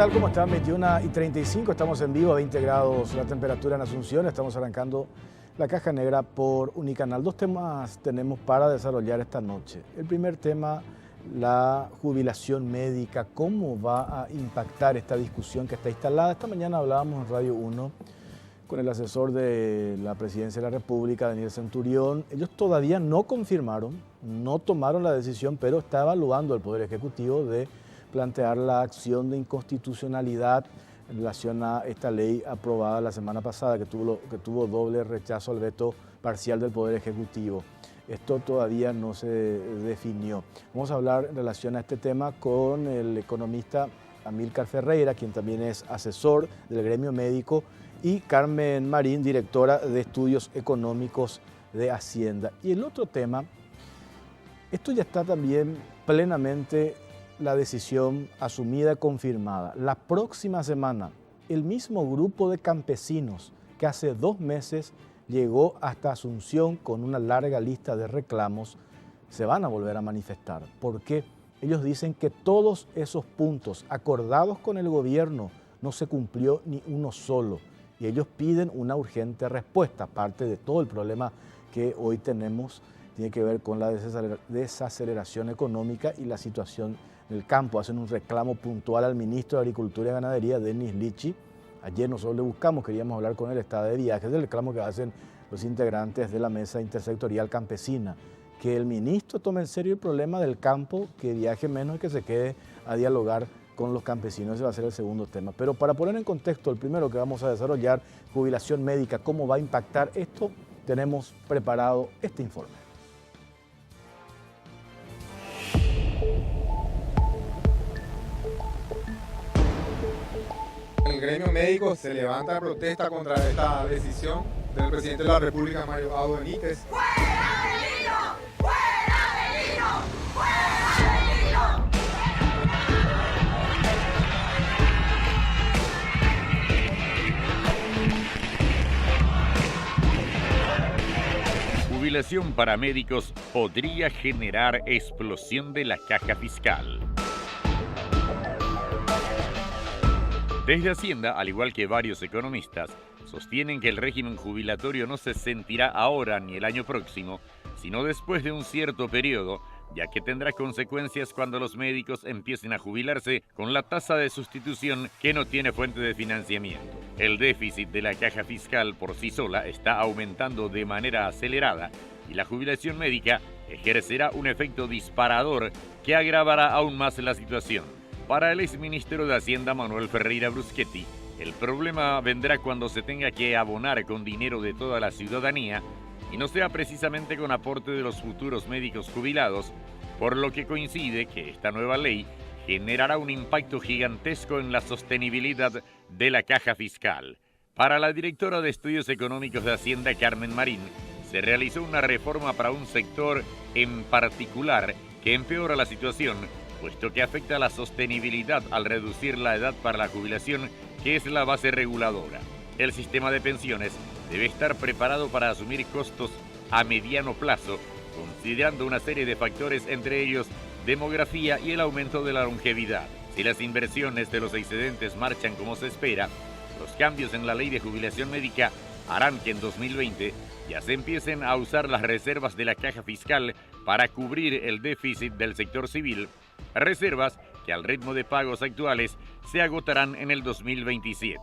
tal? ¿Cómo están? 21:35, estamos en vivo a 20 grados la temperatura en Asunción. Estamos arrancando la Caja Negra por Unicanal. Dos temas tenemos para desarrollar esta noche. El primer tema, la jubilación médica. ¿Cómo va a impactar esta discusión que está instalada? Esta mañana hablábamos en Radio 1 con el asesor de la Presidencia de la República, Daniel Centurión. Ellos todavía no confirmaron, no tomaron la decisión, pero está evaluando el Poder Ejecutivo de plantear la acción de inconstitucionalidad en relación a esta ley aprobada la semana pasada, que tuvo doble rechazo al veto parcial del Poder Ejecutivo. Esto todavía no se definió. Vamos a hablar en relación a este tema con el economista Amílcar Ferreira, quien también es asesor del gremio médico, y Carmen Marín, directora de Estudios Económicos de Hacienda. Y el otro tema, esto ya está también plenamente la decisión asumida y confirmada. La próxima semana, el mismo grupo de campesinos que hace 2 meses llegó hasta Asunción con una larga lista de reclamos, se van a volver a manifestar. Porque ellos dicen que todos esos puntos acordados con el gobierno no se cumplió ni uno solo. Y ellos piden una urgente respuesta. Parte de todo el problema que hoy tenemos tiene que ver con la desaceleración económica y la situación en el campo. Hacen un reclamo puntual al ministro de Agricultura y Ganadería, Denis Lichi. Ayer nosotros le buscamos, queríamos hablar con él, está de viaje. Es el reclamo que hacen los integrantes de la Mesa Intersectorial Campesina. Que el ministro tome en serio el problema del campo, que viaje menos y que se quede a dialogar con los campesinos. Ese va a ser el segundo tema. Pero para poner en contexto el primero que vamos a desarrollar, jubilación médica, cómo va a impactar esto, tenemos preparado este informe. El gremio médico se levanta a protesta contra esta decisión del presidente de la República, Mario Abdo Benítez. ¡Fuera del hilo! ¡Fuera del hilo! ¡Fuera del hilo! Jubilación para médicos podría generar explosión de la caja fiscal. Desde Hacienda, al igual que varios economistas, sostienen que el régimen jubilatorio no se sentirá ahora ni el año próximo, sino después de un cierto periodo, ya que tendrá consecuencias cuando los médicos empiecen a jubilarse con la tasa de sustitución que no tiene fuente de financiamiento. El déficit de la caja fiscal por sí sola está aumentando de manera acelerada y la jubilación médica ejercerá un efecto disparador que agravará aún más la situación. Para el exministro de Hacienda, Manuel Ferreira Bruschetti, el problema vendrá cuando se tenga que abonar con dinero de toda la ciudadanía y no sea precisamente con aporte de los futuros médicos jubilados, por lo que coincide que esta nueva ley generará un impacto gigantesco en la sostenibilidad de la caja fiscal. Para la directora de Estudios Económicos de Hacienda, Carmen Marín, se realizó una reforma para un sector en particular que empeora la situación, puesto que afecta a la sostenibilidad al reducir la edad para la jubilación, que es la base reguladora. El sistema de pensiones debe estar preparado para asumir costos a mediano plazo, considerando una serie de factores, entre ellos demografía y el aumento de la longevidad. Si las inversiones de los excedentes marchan como se espera, los cambios en la ley de jubilación médica harán que en 2020 ya se empiecen a usar las reservas de la caja fiscal para cubrir el déficit del sector civil, reservas que al ritmo de pagos actuales se agotarán en el 2027.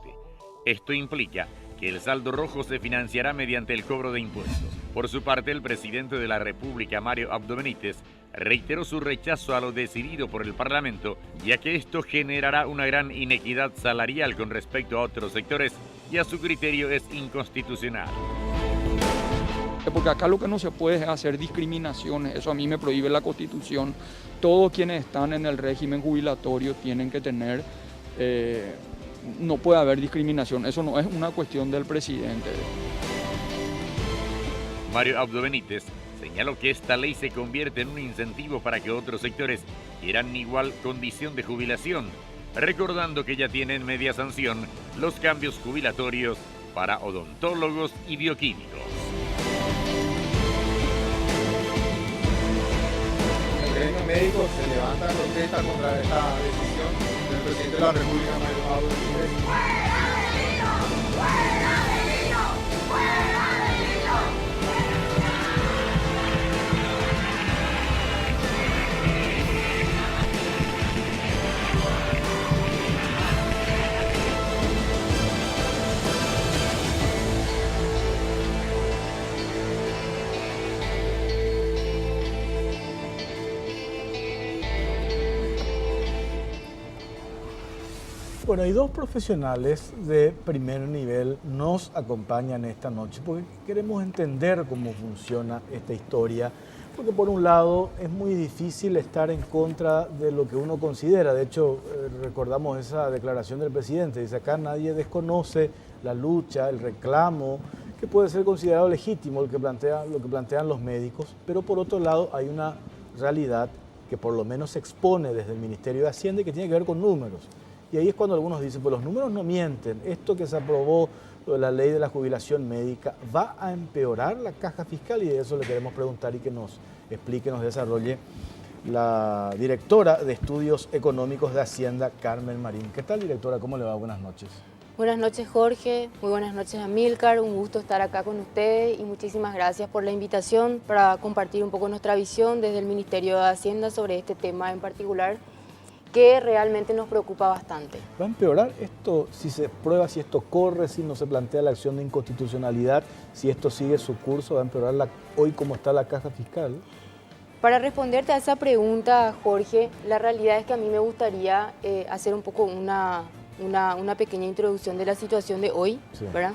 Esto implica que el saldo rojo se financiará mediante el cobro de impuestos. Por su parte, el presidente de la República, Mario Abdo Benítez, reiteró su rechazo a lo decidido por el Parlamento, ya que esto generará una gran inequidad salarial con respecto a otros sectores y a su criterio es inconstitucional. Porque acá lo que no se puede es hacer discriminaciones, eso a mí me prohíbe la Constitución. Todos quienes están en el régimen jubilatorio tienen que tener, no puede haber discriminación, eso no es una cuestión del presidente. Mario Abdo Benítez señaló que esta ley se convierte en un incentivo para que otros sectores quieran igual condición de jubilación, recordando que ya tienen media sanción los cambios jubilatorios para odontólogos y bioquímicos. El gremio médico se levanta a protesta contra esta decisión del presidente de la República, Mario Abdo Benítez. ¡Fuera delito! ¡Fuera delito! ¡Fuera delito! Bueno, hay dos profesionales de primer nivel nos acompañan esta noche porque queremos entender cómo funciona esta historia, porque por un lado es muy difícil estar en contra de lo que uno considera. De hecho, recordamos esa declaración del presidente, dice acá nadie desconoce la lucha, el reclamo, que puede ser considerado legítimo lo que plantean los médicos, pero por otro lado hay una realidad que por lo menos se expone desde el Ministerio de Hacienda y que tiene que ver con números. Y ahí es cuando algunos dicen, pues los números no mienten, esto que se aprobó, la ley de la jubilación médica, ¿va a empeorar la caja fiscal? Y de eso le queremos preguntar y que nos explique, nos desarrolle la directora de Estudios Económicos de Hacienda, Carmen Marín. ¿Qué tal, directora? ¿Cómo le va? Buenas noches. Buenas noches, Jorge. Muy buenas noches, Amílcar. Un gusto estar acá con ustedes y muchísimas gracias por la invitación para compartir un poco nuestra visión desde el Ministerio de Hacienda sobre este tema en particular, que realmente nos preocupa bastante. ¿Va a empeorar esto si se prueba, si esto corre, si no se plantea la acción de inconstitucionalidad, si esto sigue su curso? ¿Va a empeorar hoy cómo está la caja fiscal? Para responderte a esa pregunta, Jorge, la realidad es que a mí me gustaría hacer un poco una pequeña introducción de la situación de hoy, sí, ¿verdad?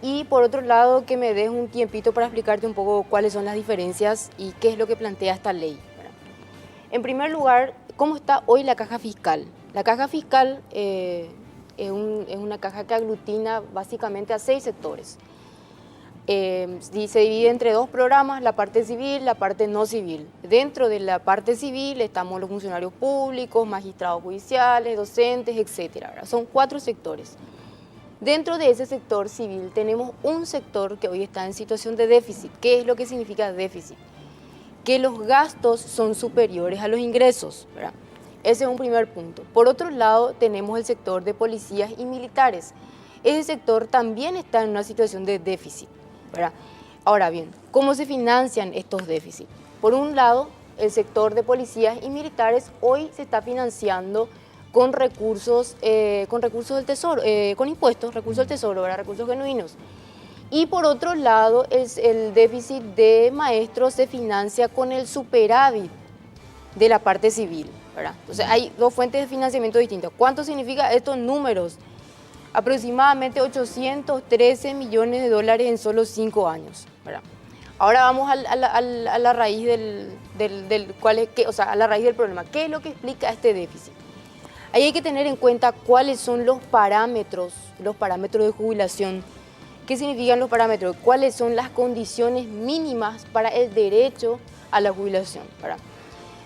Y por otro lado, que me des un tiempito para explicarte un poco cuáles son las diferencias y qué es lo que plantea esta ley, ¿verdad? En primer lugar, ¿cómo está hoy la caja fiscal? La caja fiscal es una caja que aglutina básicamente a 6 sectores. Se divide entre 2 programas, la parte civil, la parte no civil. Dentro de la parte civil estamos los funcionarios públicos, magistrados judiciales, docentes, etc. Son 4 sectores. Dentro de ese sector civil tenemos un sector que hoy está en situación de déficit. ¿Qué es lo que significa déficit? Que los gastos son superiores a los ingresos, ¿verdad? Ese es un primer punto. Por otro lado, tenemos el sector de policías y militares. Ese sector también está en una situación de déficit, ¿verdad? Ahora bien, ¿cómo se financian estos déficits? Por un lado, el sector de policías y militares hoy se está financiando con recursos del Tesoro, con impuestos, recursos del Tesoro, ¿verdad? Recursos genuinos. Y por otro lado, el déficit de maestros se financia con el superávit de la parte civil, ¿verdad? Entonces hay 2 fuentes de financiamiento distintas. ¿Cuánto significa estos números? Aproximadamente 813 millones de dólares en solo 5 años, ¿verdad? Ahora vamos a la raíz a la raíz del problema. ¿Qué es lo que explica este déficit? Ahí hay que tener en cuenta cuáles son los parámetros de jubilación. ¿Qué significan los parámetros? ¿Cuáles son las condiciones mínimas para el derecho a la jubilación, ¿verdad?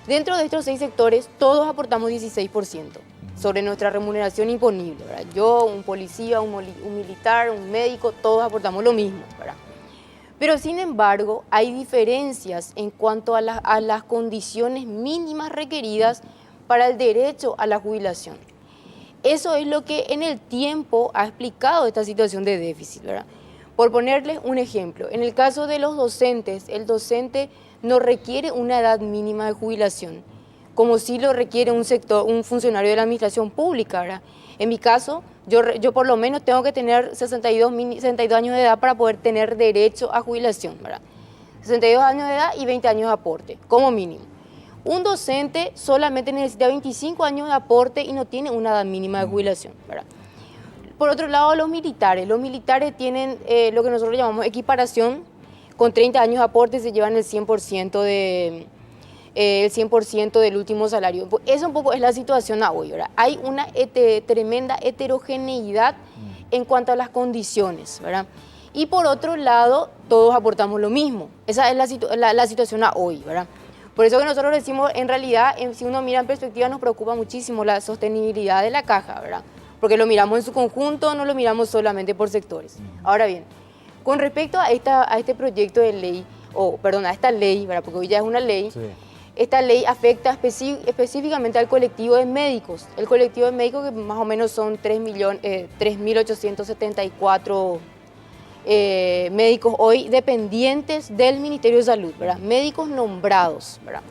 Dentro de estos 6 sectores, todos aportamos 16% sobre nuestra remuneración imponible, ¿verdad? Yo, un policía, un militar, un médico, todos aportamos lo mismo, ¿verdad? Pero sin embargo, hay diferencias en cuanto a las condiciones mínimas requeridas para el derecho a la jubilación. Eso es lo que en el tiempo ha explicado esta situación de déficit, ¿verdad? Por ponerles un ejemplo, en el caso de los docentes, el docente no requiere una edad mínima de jubilación, como sí lo requiere un funcionario de la administración pública, ¿verdad? En mi caso, yo por lo menos tengo que tener 62 años de edad para poder tener derecho a jubilación, ¿verdad? 62 años de edad y 20 años de aporte, como mínimo. Un docente solamente necesita 25 años de aporte y no tiene una edad mínima de jubilación, ¿verdad? Por otro lado, los militares tienen lo que nosotros llamamos equiparación. Con 30 años de aporte se llevan el 100% del último salario. Eso un poco es la situación a hoy, ¿verdad? Hay una tremenda heterogeneidad en cuanto a las condiciones, ¿verdad? Y por otro lado, todos aportamos lo mismo. Esa es la situación a hoy, ¿verdad? Por eso que nosotros decimos, en realidad, si uno mira en perspectiva, nos preocupa muchísimo la sostenibilidad de la caja, ¿verdad? Porque lo miramos en su conjunto, no lo miramos solamente por sectores. Ahora bien, con respecto a este proyecto de ley, a esta ley, ¿verdad? Porque hoy ya es una ley, sí, esta ley afecta específicamente al colectivo de médicos. El colectivo de médicos que más o menos son 3.874 médicos hoy dependientes del Ministerio de Salud, ¿verdad? Médicos nombrados, ¿verdad?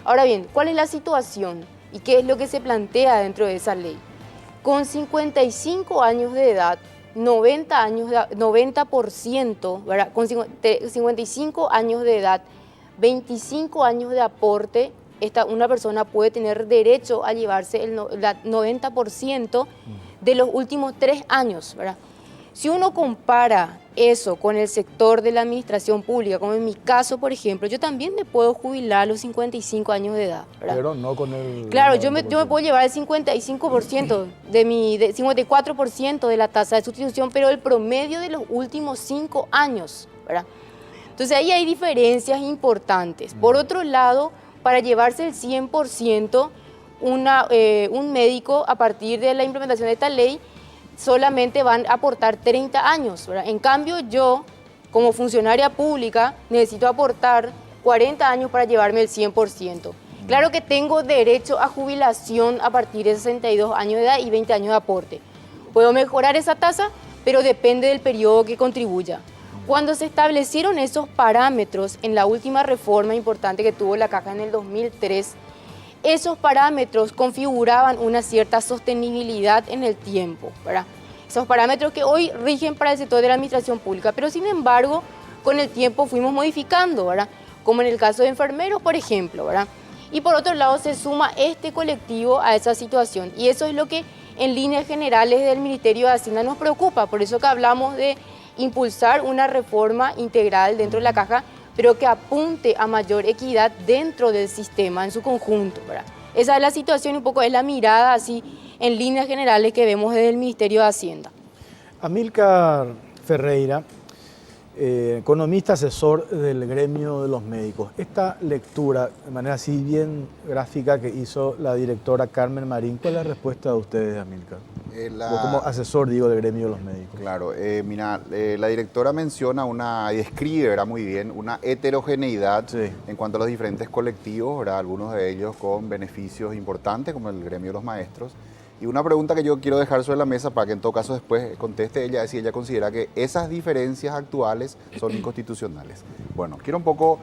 Ahora bien, ¿cuál es la situación y qué es lo que se plantea dentro de esa ley? Con 55 años de edad, 90%, ¿verdad? Con 55 años de edad, 25 años de aporte, una persona puede tener derecho a llevarse el 90% de los últimos 3 años, ¿verdad? Si uno compara eso con el sector de la administración pública, como en mi caso, por ejemplo, yo también me puedo jubilar a los 55 años de edad, ¿verdad? Pero no con el... Claro, yo me puedo llevar el 55% de 54% de la tasa de sustitución, pero el promedio de los últimos 5 años, ¿verdad? Entonces ahí hay diferencias importantes. Por otro lado, para llevarse el 100%, un médico a partir de la implementación de esta ley solamente van a aportar 30 años, ¿verdad? En cambio, yo, como funcionaria pública, necesito aportar 40 años para llevarme el 100%. Claro que tengo derecho a jubilación a partir de 62 años de edad y 20 años de aporte. Puedo mejorar esa tasa, pero depende del periodo que contribuya. Cuando se establecieron esos parámetros en la última reforma importante que tuvo la Caja en el 2003, esos parámetros configuraban una cierta sostenibilidad en el tiempo, ¿verdad? Esos parámetros que hoy rigen para el sector de la administración pública, pero sin embargo, con el tiempo fuimos modificando, ¿verdad? Como en el caso de enfermeros, por ejemplo, ¿verdad? Y por otro lado, se suma este colectivo a esa situación, y eso es lo que en líneas generales del Ministerio de Hacienda nos preocupa, por eso que hablamos de impulsar una reforma integral dentro de la Caja, pero que apunte a mayor equidad dentro del sistema en su conjunto, ¿verdad? Esa es la situación, un poco es la mirada así en líneas generales que vemos desde el Ministerio de Hacienda. Amílcar Ferreira, economista asesor del gremio de los médicos. Esta lectura, de manera así bien gráfica, que hizo la directora Carmen Marín, ¿cuál es la respuesta de ustedes, Amílcar? Vos como asesor, digo, del gremio de los médicos. Claro, mira, la directora menciona y describe, ¿verdad? Muy bien, una heterogeneidad en cuanto a los diferentes colectivos, ¿verdad? Algunos de ellos con beneficios importantes, como el gremio de los maestros. Y una pregunta que yo quiero dejar sobre la mesa para que en todo caso después conteste ella es si ella considera que esas diferencias actuales son inconstitucionales. Bueno, quiero un poco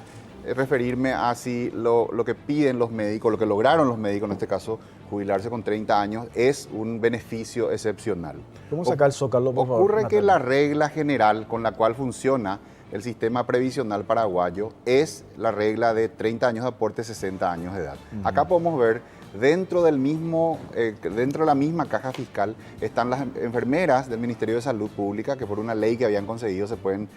referirme a si lo que piden los médicos, lo que lograron los médicos, en este caso, jubilarse con 30 años, es un beneficio excepcional. ¿Cómo sacar el zócalo, por favor? Ocurre que la regla general con la cual funciona el sistema previsional paraguayo es la regla de 30 años de aporte, 60 años de edad. Acá podemos ver dentro de la misma caja fiscal están las enfermeras del Ministerio de Salud Pública, que por una ley que habían concedido se pueden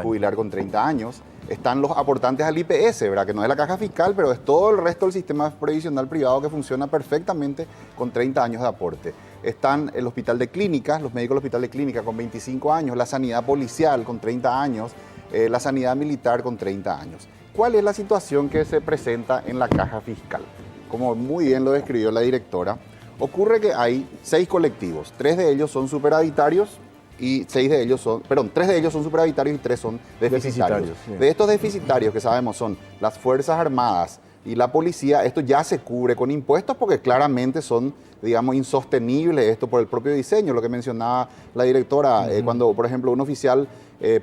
jubilar con 30 años. Están los aportantes al IPS, ¿verdad? Que no es la caja fiscal, pero es todo el resto del sistema previsional privado que funciona perfectamente con 30 años de aporte. Están el hospital de clínicas, los médicos del hospital de clínica con 25 años, la sanidad policial con 30 años, la sanidad militar con 30 años. ¿Cuál es la situación que se presenta en la caja fiscal? Como muy bien lo describió la directora, ocurre que hay 6 colectivos, 3 de ellos son superavitarios y 3 de ellos son superavitarios y 3 son deficitarios. Sí. De estos deficitarios que sabemos son las Fuerzas Armadas y la policía, esto ya se cubre con impuestos porque claramente son, digamos, insostenibles esto por el propio diseño, lo que mencionaba la directora, cuando, por ejemplo, un oficial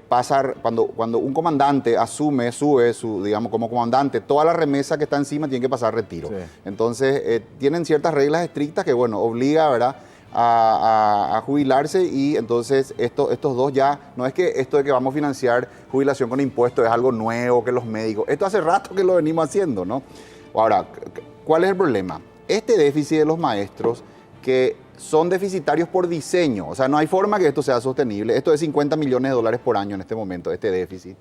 cuando un comandante sube digamos, como comandante, toda la remesa que está encima tiene que pasar retiro. Sí. Entonces, tienen ciertas reglas estrictas que, bueno, obliga, ¿verdad?, a jubilarse, y entonces estos dos ya, no es que esto de que vamos a financiar jubilación con impuestos es algo nuevo que los médicos, esto hace rato que lo venimos haciendo, ¿no? Ahora, ¿cuál es el problema? Este déficit de los maestros que son deficitarios por diseño, o sea, no hay forma que esto sea sostenible, esto es 50 millones de dólares por año en este momento, este déficit,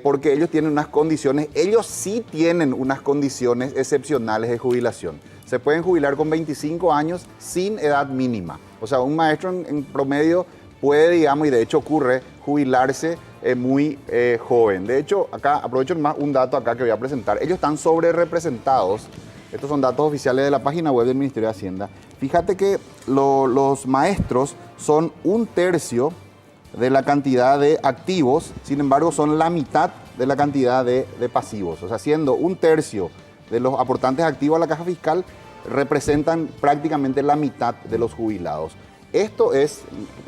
porque ellos tienen unas condiciones, ellos sí tienen unas condiciones excepcionales de jubilación. Se pueden jubilar con 25 años sin edad mínima. O sea, un maestro en promedio puede, digamos, y de hecho ocurre, jubilarse muy joven. De hecho, acá aprovecho más un dato acá que voy a presentar. Ellos están sobre representados. Estos son datos oficiales de la página web del Ministerio de Hacienda. Fíjate que los maestros son 1/3 de la cantidad de activos, sin embargo son la mitad de la cantidad de pasivos. O sea, siendo 1/3 de los aportantes activos a la caja fiscal representan prácticamente la mitad de los jubilados. Esto es,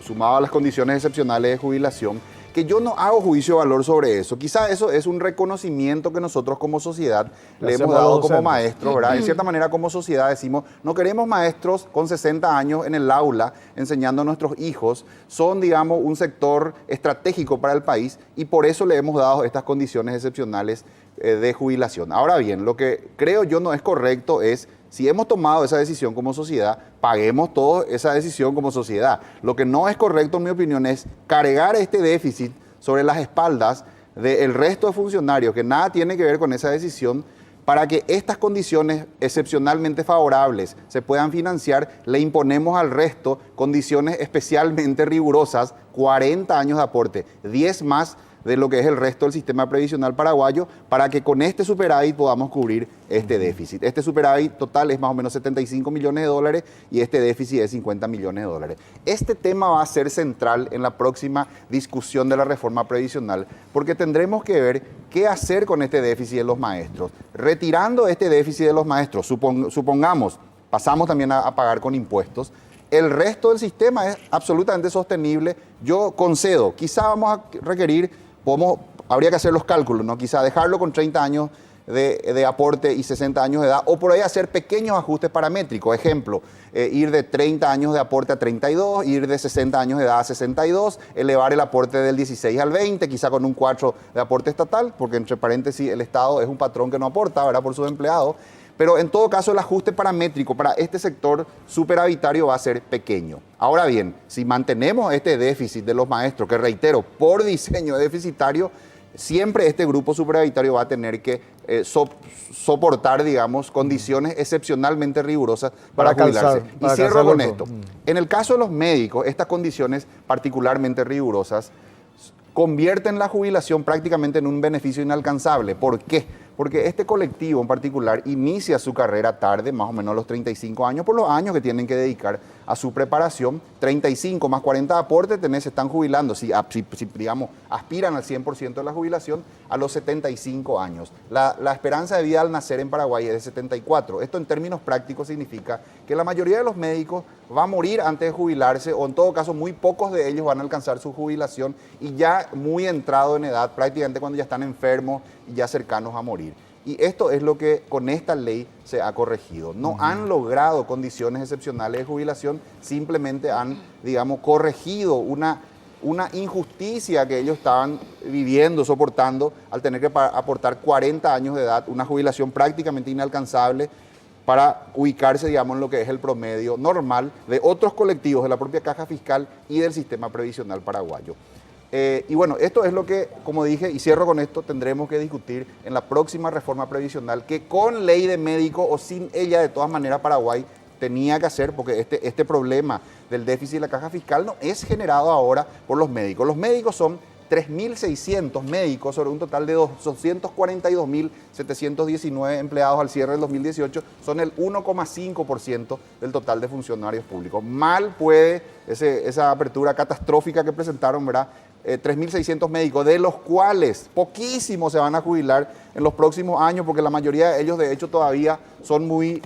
sumado a las condiciones excepcionales de jubilación, que yo no hago juicio de valor sobre eso. Quizá eso es un reconocimiento que nosotros como sociedad le hemos dado como maestros, ¿verdad? En cierta manera como sociedad decimos, no queremos maestros con 60 años en el aula enseñando a nuestros hijos. Son, digamos, un sector estratégico para el país y por eso le hemos dado estas condiciones excepcionales de jubilación. Ahora bien, lo que creo yo no es correcto es, si hemos tomado esa decisión como sociedad, paguemos todos esa decisión como sociedad. Lo que no es correcto, en mi opinión, es cargar este déficit sobre las espaldas del resto de funcionarios, que nada tiene que ver con esa decisión, para que estas condiciones excepcionalmente favorables se puedan financiar. Le imponemos al resto condiciones especialmente rigurosas, 40 años de aporte, 10 más de lo que es el resto del sistema previsional paraguayo, para que con este superávit podamos cubrir este déficit. Este superávit total es más o menos 75 millones de dólares y este déficit es 50 millones de dólares. Este tema va a ser central en la próxima discusión de la reforma previsional, porque tendremos que ver qué hacer con este déficit de los maestros. Retirando este déficit de los maestros, supongamos, pasamos también a pagar con impuestos, el resto del sistema es absolutamente sostenible. Yo concedo, quizá vamos a requerir, habría que hacer los cálculos, ¿no? Quizá dejarlo con 30 años de aporte y 60 años de edad, o por ahí hacer pequeños ajustes paramétricos. Ejemplo, ir de 30 años de aporte a 32, ir de 60 años de edad a 62, elevar el aporte del 16 al 20, quizá con un 4 de aporte estatal, porque entre paréntesis el Estado es un patrón que no aporta, ¿verdad?, por sus empleados. Pero en todo caso el ajuste paramétrico para este sector superavitario va a ser pequeño. Ahora bien, si mantenemos este déficit de los maestros, que reitero, por diseño deficitario, siempre este grupo superavitario va a tener que soportar, digamos, condiciones excepcionalmente rigurosas para jubilarse. Y cierro con esto. En el caso de los médicos, estas condiciones particularmente rigurosas convierten la jubilación prácticamente en un beneficio inalcanzable. ¿Por qué? Porque este colectivo en particular inicia su carrera tarde, más o menos a los 35 años, por los años que tienen que dedicar a su preparación. 35 más 40 de aporte, se están jubilando, si digamos, aspiran al 100% de la jubilación a los 75 años. La esperanza de vida al nacer en Paraguay es de 74. Esto en términos prácticos significa que la mayoría de los médicos va a morir antes de jubilarse, o en todo caso muy pocos de ellos van a alcanzar su jubilación y ya muy entrado en edad, prácticamente cuando ya están enfermos y ya cercanos a morir. Y esto es lo que con esta ley se ha corregido. No han logrado condiciones excepcionales de jubilación, simplemente han, digamos, corregido una injusticia que ellos estaban viviendo, soportando, al tener que aportar 40 años de edad, una jubilación prácticamente inalcanzable para ubicarse, digamos, en lo que es el promedio normal de otros colectivos de la propia caja fiscal y del sistema previsional paraguayo. Y bueno, esto es lo que, como dije, y cierro con esto, tendremos que discutir en la próxima reforma previsional, que con ley de médico o sin ella, de todas maneras, Paraguay tenía que hacer, porque este problema del déficit de la caja fiscal no es generado ahora por los médicos. Los médicos son 3.600 médicos sobre un total de 242.719 empleados al cierre del 2018, son el 1,5% del total de funcionarios públicos. Mal puede esa apertura catastrófica que presentaron, ¿verdad? 3.600 médicos, de los cuales poquísimos se van a jubilar en los próximos años, porque la mayoría de ellos, de hecho, todavía son muy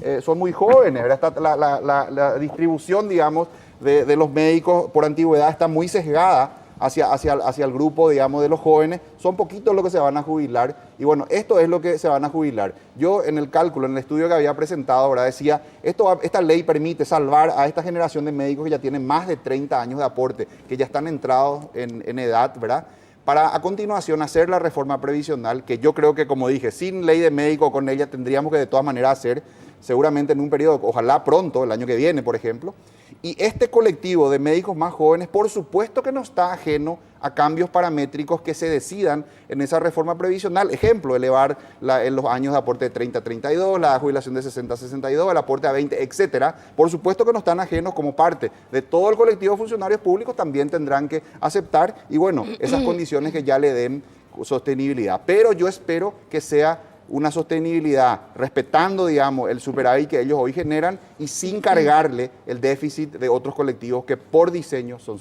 jóvenes, ¿verdad? La distribución, digamos, de los médicos por antigüedad está muy sesgada hacia el grupo, digamos, de los jóvenes. Son poquitos los que se van a jubilar y bueno, esto es lo que se van a jubilar. Yo en el cálculo, en el estudio que había presentado, ¿verdad?, decía, esta ley permite salvar a esta generación de médicos que ya tienen más de 30 años de aporte, que ya están entrados en edad, ¿verdad?, para a continuación hacer la reforma previsional, que yo creo que, como dije, sin ley de médico, con ella tendríamos que de todas maneras hacer, seguramente en un periodo, ojalá pronto, el año que viene, por ejemplo. Y este colectivo de médicos más jóvenes, por supuesto que no está ajeno a cambios paramétricos que se decidan en esa reforma previsional. Ejemplo, elevar en los años de aporte de 30 a 32, la jubilación de 60 a 62, el aporte a 20, etcétera. Por supuesto que no están ajenos, como parte de todo el colectivo de funcionarios públicos, también tendrán que aceptar y bueno, esas condiciones que ya le den sostenibilidad. Pero yo espero que sea una sostenibilidad respetando, digamos, el superávit que ellos hoy generan y sin cargarle el déficit de otros colectivos que por diseño son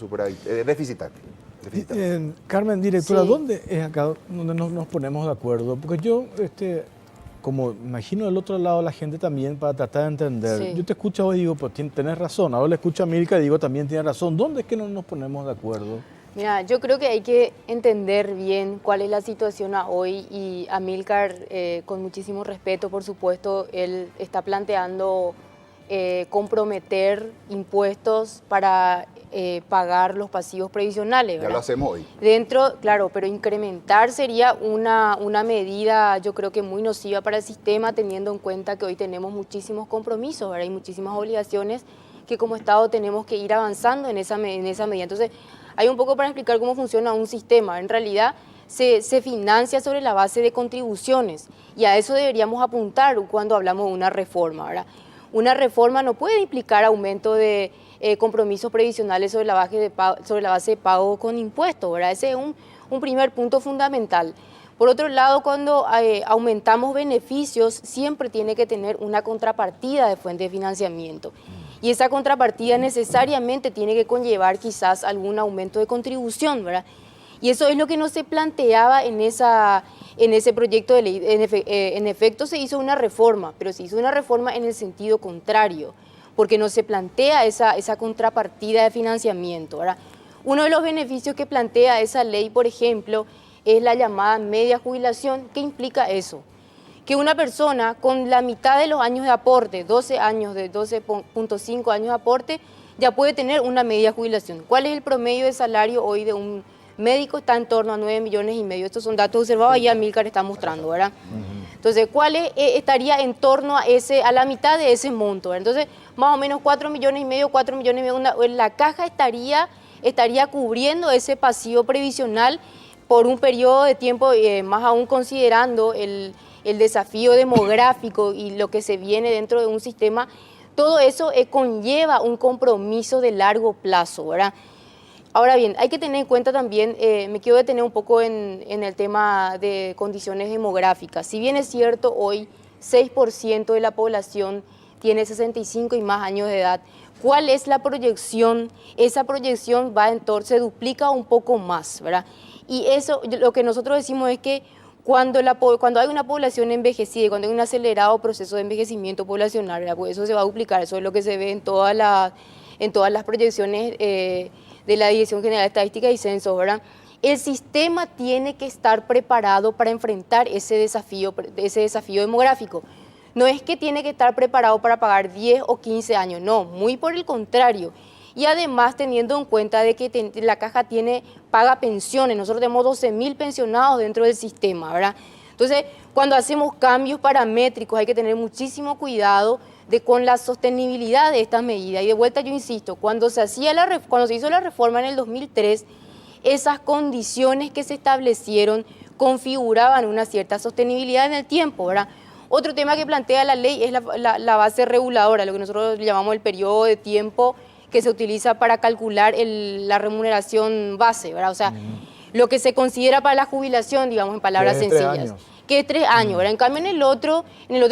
deficitarios. Carmen, directora, Sí. ¿dónde es acá donde nos ponemos de acuerdo? Porque yo como imagino del otro lado la gente también para tratar de entender. Sí. Yo te escucho hoy y digo, pues tenés razón. Ahora le escucho a Milka y digo, también tiene razón. ¿Dónde es que no nos ponemos de acuerdo? Mira, yo creo que hay que entender bien cuál es la situación a hoy y Amílcar, con muchísimo respeto, por supuesto, él está planteando comprometer impuestos para pagar los pasivos previsionales, ¿verdad? Ya lo hacemos hoy. Dentro, claro, pero incrementar sería una medida, yo creo que muy nociva para el sistema, teniendo en cuenta que hoy tenemos muchísimos compromisos, ¿verdad? Y muchísimas obligaciones que como Estado tenemos que ir avanzando en esa medida. Entonces, hay un poco para explicar cómo funciona un sistema. En realidad, se financia sobre la base de contribuciones y a eso deberíamos apuntar cuando hablamos de una reforma, ¿verdad? Una reforma no puede implicar aumento de compromisos previsionales sobre la base de pago con impuestos, ¿verdad? Ese es un primer punto fundamental. Por otro lado, cuando aumentamos beneficios, siempre tiene que tener una contrapartida de fuente de financiamiento. Y esa contrapartida necesariamente tiene que conllevar quizás algún aumento de contribución, ¿verdad? Y eso es lo que no se planteaba en ese proyecto de ley. En efecto, se hizo una reforma, pero se hizo una reforma en el sentido contrario, porque no se plantea esa contrapartida de financiamiento, ¿verdad? Uno de los beneficios que plantea esa ley, por ejemplo, es la llamada media jubilación. ¿Qué implica eso? Que una persona con la mitad de los años de aporte, 12 años, de 12.5 años de aporte, ya puede tener una media jubilación. ¿Cuál es el promedio de salario hoy de un médico? Está en torno a 9,5 millones. Estos son datos observados y Amílcar está mostrando, ¿verdad? Entonces, ¿cuál estaría en torno a la mitad de ese monto, ¿verdad? Entonces, más o menos 4,5 millones, 4,5 millones, la caja estaría cubriendo ese pasivo previsional por un periodo de tiempo, más aún considerando el desafío demográfico y lo que se viene dentro de un sistema. Todo eso conlleva un compromiso de largo plazo, ¿verdad? Ahora bien, hay que tener en cuenta también, me quiero detener un poco en el tema de condiciones demográficas. Si bien es cierto, hoy 6% de la población tiene 65 y más años de edad, ¿cuál es la proyección? Esa proyección se duplica un poco más, ¿verdad? Y eso, lo que nosotros decimos es que cuando hay una población envejecida y cuando hay un acelerado proceso de envejecimiento poblacional, ¿verdad? Pues eso se va a duplicar, eso es lo que se ve en todas las proyecciones de la Dirección General de Estadística y Censos, ¿verdad? El sistema tiene que estar preparado para enfrentar ese desafío demográfico. No es que tiene que estar preparado para pagar 10 o 15 años, no, muy por el contrario. Y además teniendo en cuenta de que la caja paga pensiones, nosotros tenemos 12.000 pensionados dentro del sistema, ¿verdad? Entonces, cuando hacemos cambios paramétricos hay que tener muchísimo cuidado con la sostenibilidad de estas medidas. Y de vuelta yo insisto, cuando se hizo la reforma en el 2003, esas condiciones que se establecieron configuraban una cierta sostenibilidad en el tiempo, ¿verdad? Otro tema que plantea la ley es la base reguladora, lo que nosotros llamamos el periodo de tiempo que se utiliza para calcular la remuneración base, ¿verdad? O sea, lo que se considera para la jubilación, digamos, en palabras sencillas. Que es 3 años, ¿verdad? En cambio, en el otro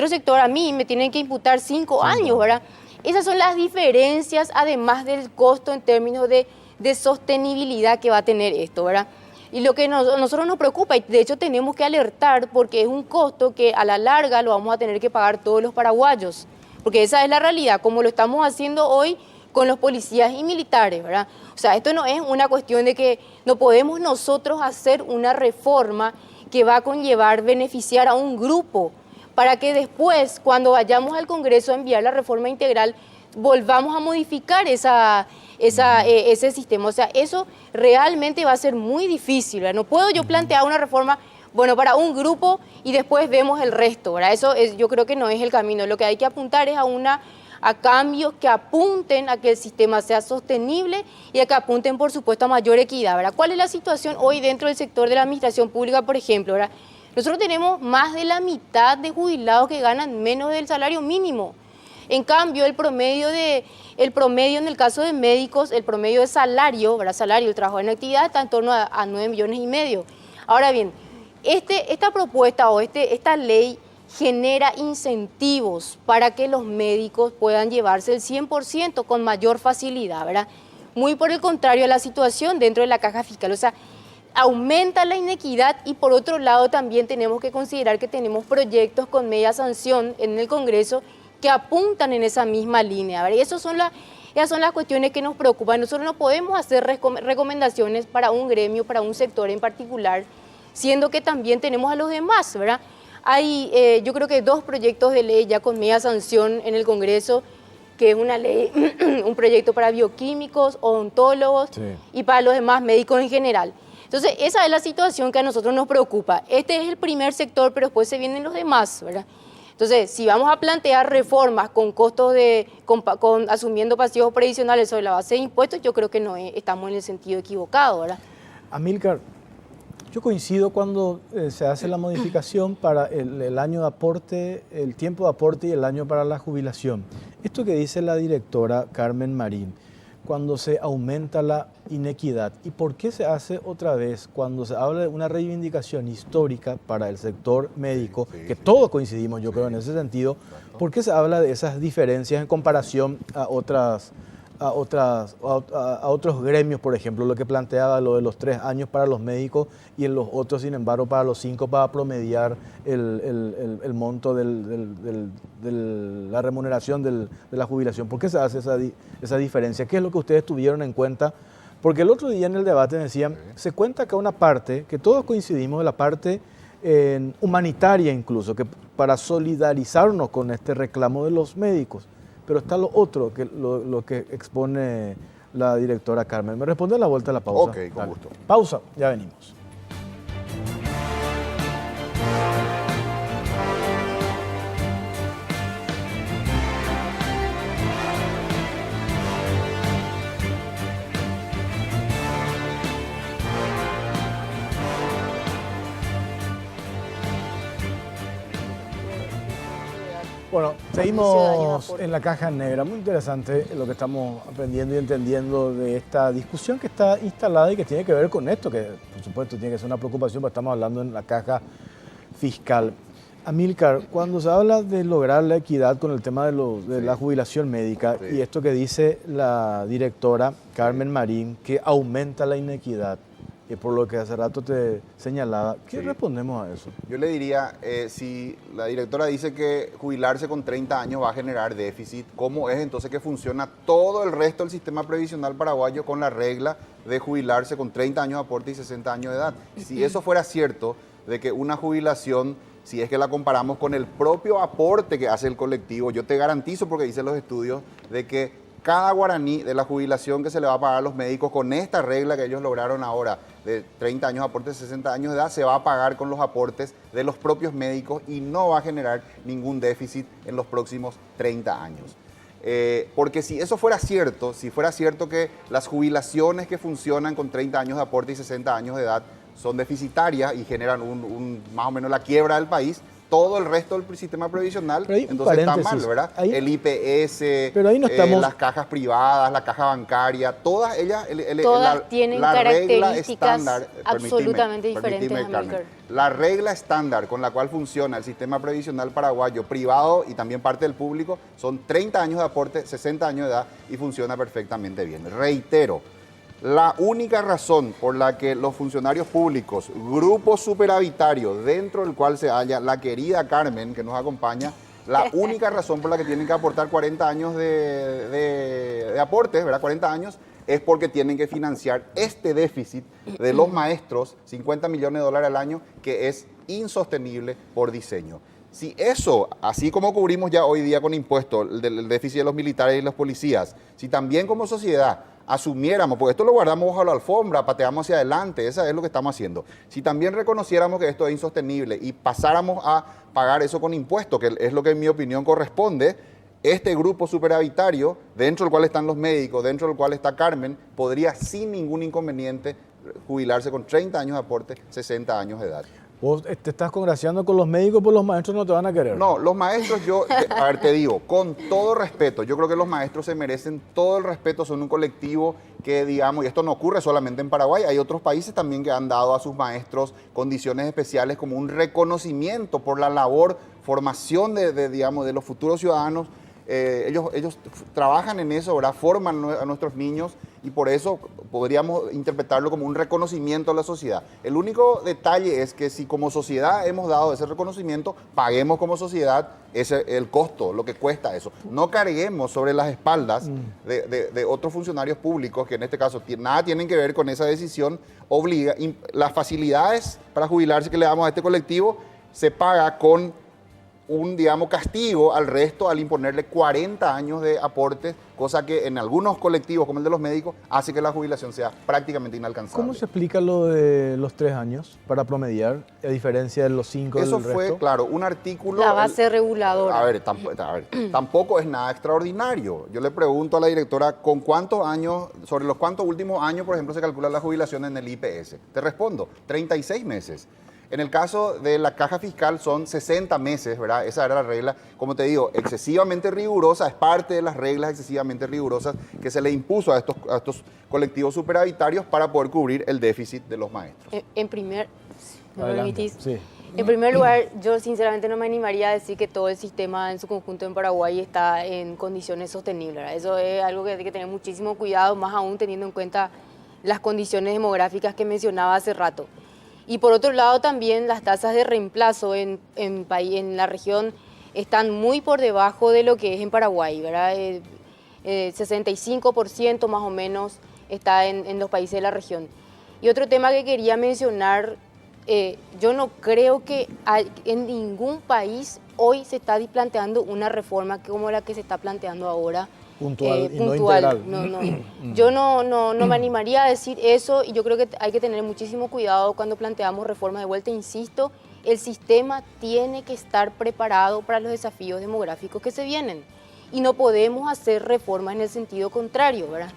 sector a mí me tienen que imputar 5 años, ¿verdad? Esas son las diferencias, además del costo en términos de sostenibilidad que va a tener esto, ¿verdad? Y lo que a nosotros nos preocupa, y de hecho tenemos que alertar, porque es un costo que a la larga lo vamos a tener que pagar todos los paraguayos, porque esa es la realidad, como lo estamos haciendo hoy con los policías y militares, ¿verdad? O sea, esto no es una cuestión de que no podemos nosotros hacer una reforma que va a conllevar beneficiar a un grupo, para que después, cuando vayamos al Congreso a enviar la reforma integral, volvamos a modificar ese sistema. O sea, eso realmente va a ser muy difícil, ¿verdad? No puedo yo plantear una reforma, bueno, para un grupo y después vemos el resto, ¿verdad? Yo creo que no es el camino. Lo que hay que apuntar es a cambios que apunten a que el sistema sea sostenible y a que apunten, por supuesto, a mayor equidad, ¿verdad? ¿Cuál es la situación hoy dentro del sector de la administración pública, por ejemplo, ¿verdad? Nosotros tenemos más de la mitad de jubilados que ganan menos del salario mínimo. En cambio, el promedio en el caso de médicos, el promedio de salario, ¿verdad? Salario, el trabajo en actividad está en torno a 9,5 millones. Ahora bien, esta propuesta o esta ley genera incentivos para que los médicos puedan llevarse el 100% con mayor facilidad, ¿verdad? Muy por el contrario a la situación dentro de la caja fiscal. O sea, aumenta la inequidad y por otro lado también tenemos que considerar que tenemos proyectos con media sanción en el Congreso que apuntan en esa misma línea. ¿Verdad? Y esas son las cuestiones que nos preocupan. Nosotros no podemos hacer recomendaciones para un gremio, para un sector en particular, siendo que también tenemos a los demás, ¿verdad? Hay, yo creo que 2 proyectos de ley ya con media sanción en el Congreso, que es una ley, un proyecto para bioquímicos, odontólogos y para los demás médicos en general. Entonces, esa es la situación que a nosotros nos preocupa. Este es el primer sector, pero después se vienen los demás, ¿verdad? Entonces, si vamos a plantear reformas con costos asumiendo pasivos previsionales sobre la base de impuestos, yo creo que no estamos en el sentido equivocado, ¿verdad? Amílcar, yo coincido cuando se hace la modificación para el año de aporte, el tiempo de aporte y el año para la jubilación. Esto que dice la directora Carmen Marín, cuando se aumenta la inequidad. ¿Y por qué se hace otra vez cuando se habla de una reivindicación histórica para el sector médico, que todos coincidimos, yo creo, en ese sentido? ¿Por qué se habla de esas diferencias en comparación a otros gremios, por ejemplo, lo que planteaba lo de los 3 años para los médicos y en los otros, sin embargo, para los 5 para promediar el monto de la remuneración de la jubilación? ¿Por qué se hace esa diferencia? ¿Qué es lo que ustedes tuvieron en cuenta? Porque el otro día en el debate decían, se cuenta acá una parte, que todos coincidimos de la parte humanitaria incluso, que para solidarizarnos con este reclamo de los médicos. Pero está lo otro, lo que expone la directora Carmen. ¿Me responde a la vuelta a la pausa? Ok, con gusto. Pausa, ya venimos. Bueno, seguimos en la caja negra. Muy interesante lo que estamos aprendiendo y entendiendo de esta discusión que está instalada y que tiene que ver con esto, que por supuesto tiene que ser una preocupación, porque estamos hablando en la caja fiscal. Amílcar, cuando se habla de lograr la equidad con el tema de la jubilación médica y esto que dice la directora Carmen Marín, que aumenta la inequidad, y por lo que hace rato te señalaba, ¿qué respondemos a eso? Yo le diría, si la directora dice que jubilarse con 30 años va a generar déficit, ¿cómo es entonces que funciona todo el resto del sistema previsional paraguayo con la regla de jubilarse con 30 años de aporte y 60 años de edad? Si eso fuera cierto, de que una jubilación, si es que la comparamos con el propio aporte que hace el colectivo, yo te garantizo, porque dicen los estudios, de que cada guaraní de la jubilación que se le va a pagar a los médicos con esta regla que ellos lograron ahora de 30 años de aporte, 60 años de edad, se va a pagar con los aportes de los propios médicos y no va a generar ningún déficit en los próximos 30 años. Porque si eso fuera cierto, si fuera cierto que las jubilaciones que funcionan con 30 años de aporte y 60 años de edad son deficitarias y generan más o menos la quiebra del país, todo el resto del sistema previsional, entonces está mal, ¿verdad? El IPS, pero ahí no estamos... las cajas privadas, la caja bancaria, todas ellas, todas tienen características estándar, absolutamente diferentes, Amílcar. La regla estándar con la cual funciona el sistema previsional paraguayo, privado y también parte del público, son 30 años de aporte, 60 años de edad y funciona perfectamente bien. Reitero, la única razón por la que los funcionarios públicos, grupo superavitario, dentro del cual se halla la querida Carmen, que nos acompaña, la única razón por la que tienen que aportar 40 años de aportes, ¿verdad? 40 años, es porque tienen que financiar este déficit de los maestros, 50 millones de dólares al año, que es insostenible por diseño. Si eso, así como cubrimos ya hoy día con impuestos el déficit de los militares y los policías, si también como sociedad asumiéramos, porque esto lo guardamos bajo la alfombra, pateamos hacia adelante, eso es lo que estamos haciendo. Si también reconociéramos que esto es insostenible y pasáramos a pagar eso con impuestos, que es lo que en mi opinión corresponde, este grupo superavitario, dentro del cual están los médicos, dentro del cual está Carmen, podría sin ningún inconveniente jubilarse con 30 años de aporte, 60 años de edad. Vos te estás congraciando con los médicos, pues los maestros no te van a querer. No, los maestros, a ver, te digo, con todo respeto, yo creo que los maestros se merecen todo el respeto, son un colectivo que, digamos, y esto no ocurre solamente en Paraguay, hay otros países también que han dado a sus maestros condiciones especiales como un reconocimiento por la labor, formación digamos, de los futuros ciudadanos ellos trabajan en eso, ¿verdad? Forman a nuestros niños y por eso podríamos interpretarlo como un reconocimiento a la sociedad. El único detalle es que si como sociedad hemos dado ese reconocimiento, paguemos como sociedad el costo, lo que cuesta eso. No carguemos sobre las espaldas de otros funcionarios públicos que en este caso nada tienen que ver con esa decisión. Las facilidades para jubilarse que le damos a este colectivo se paga con un, digamos, castigo al resto al imponerle 40 años de aportes, cosa que en algunos colectivos, como el de los médicos, hace que la jubilación sea prácticamente inalcanzable. ¿Cómo se explica lo de los 3 años para promediar, a diferencia de los 5 del resto? Eso fue, claro, un artículo... La base reguladora. A ver, tampoco es nada extraordinario. Yo le pregunto a la directora, ¿con cuántos años, sobre los cuántos últimos años, por ejemplo, se calcula la jubilación en el IPS? Te respondo, 36 meses. En el caso de la caja fiscal son 60 meses, ¿verdad? Esa era la regla, como te digo, excesivamente rigurosa, es parte de las reglas excesivamente rigurosas que se le impuso a estos colectivos superavitarios para poder cubrir el déficit de los maestros. En primer lugar, yo sinceramente no me animaría a decir que todo el sistema en su conjunto en Paraguay está en condiciones sostenibles, ¿verdad? Eso es algo que hay que tener muchísimo cuidado, más aún teniendo en cuenta las condiciones demográficas que mencionaba hace rato. Y por otro lado también las tasas de reemplazo en la región están muy por debajo de lo que es en Paraguay, ¿verdad? 65% más o menos está en los países de la región. Y otro tema que quería mencionar, yo no creo que en ningún país hoy se está planteando una reforma como la que se está planteando ahora. Puntual y no integral. Yo no me animaría a decir eso y yo creo que hay que tener muchísimo cuidado cuando planteamos reformas. De vuelta, insisto, el sistema tiene que estar preparado para los desafíos demográficos que se vienen y no podemos hacer reformas en el sentido contrario, ¿verdad?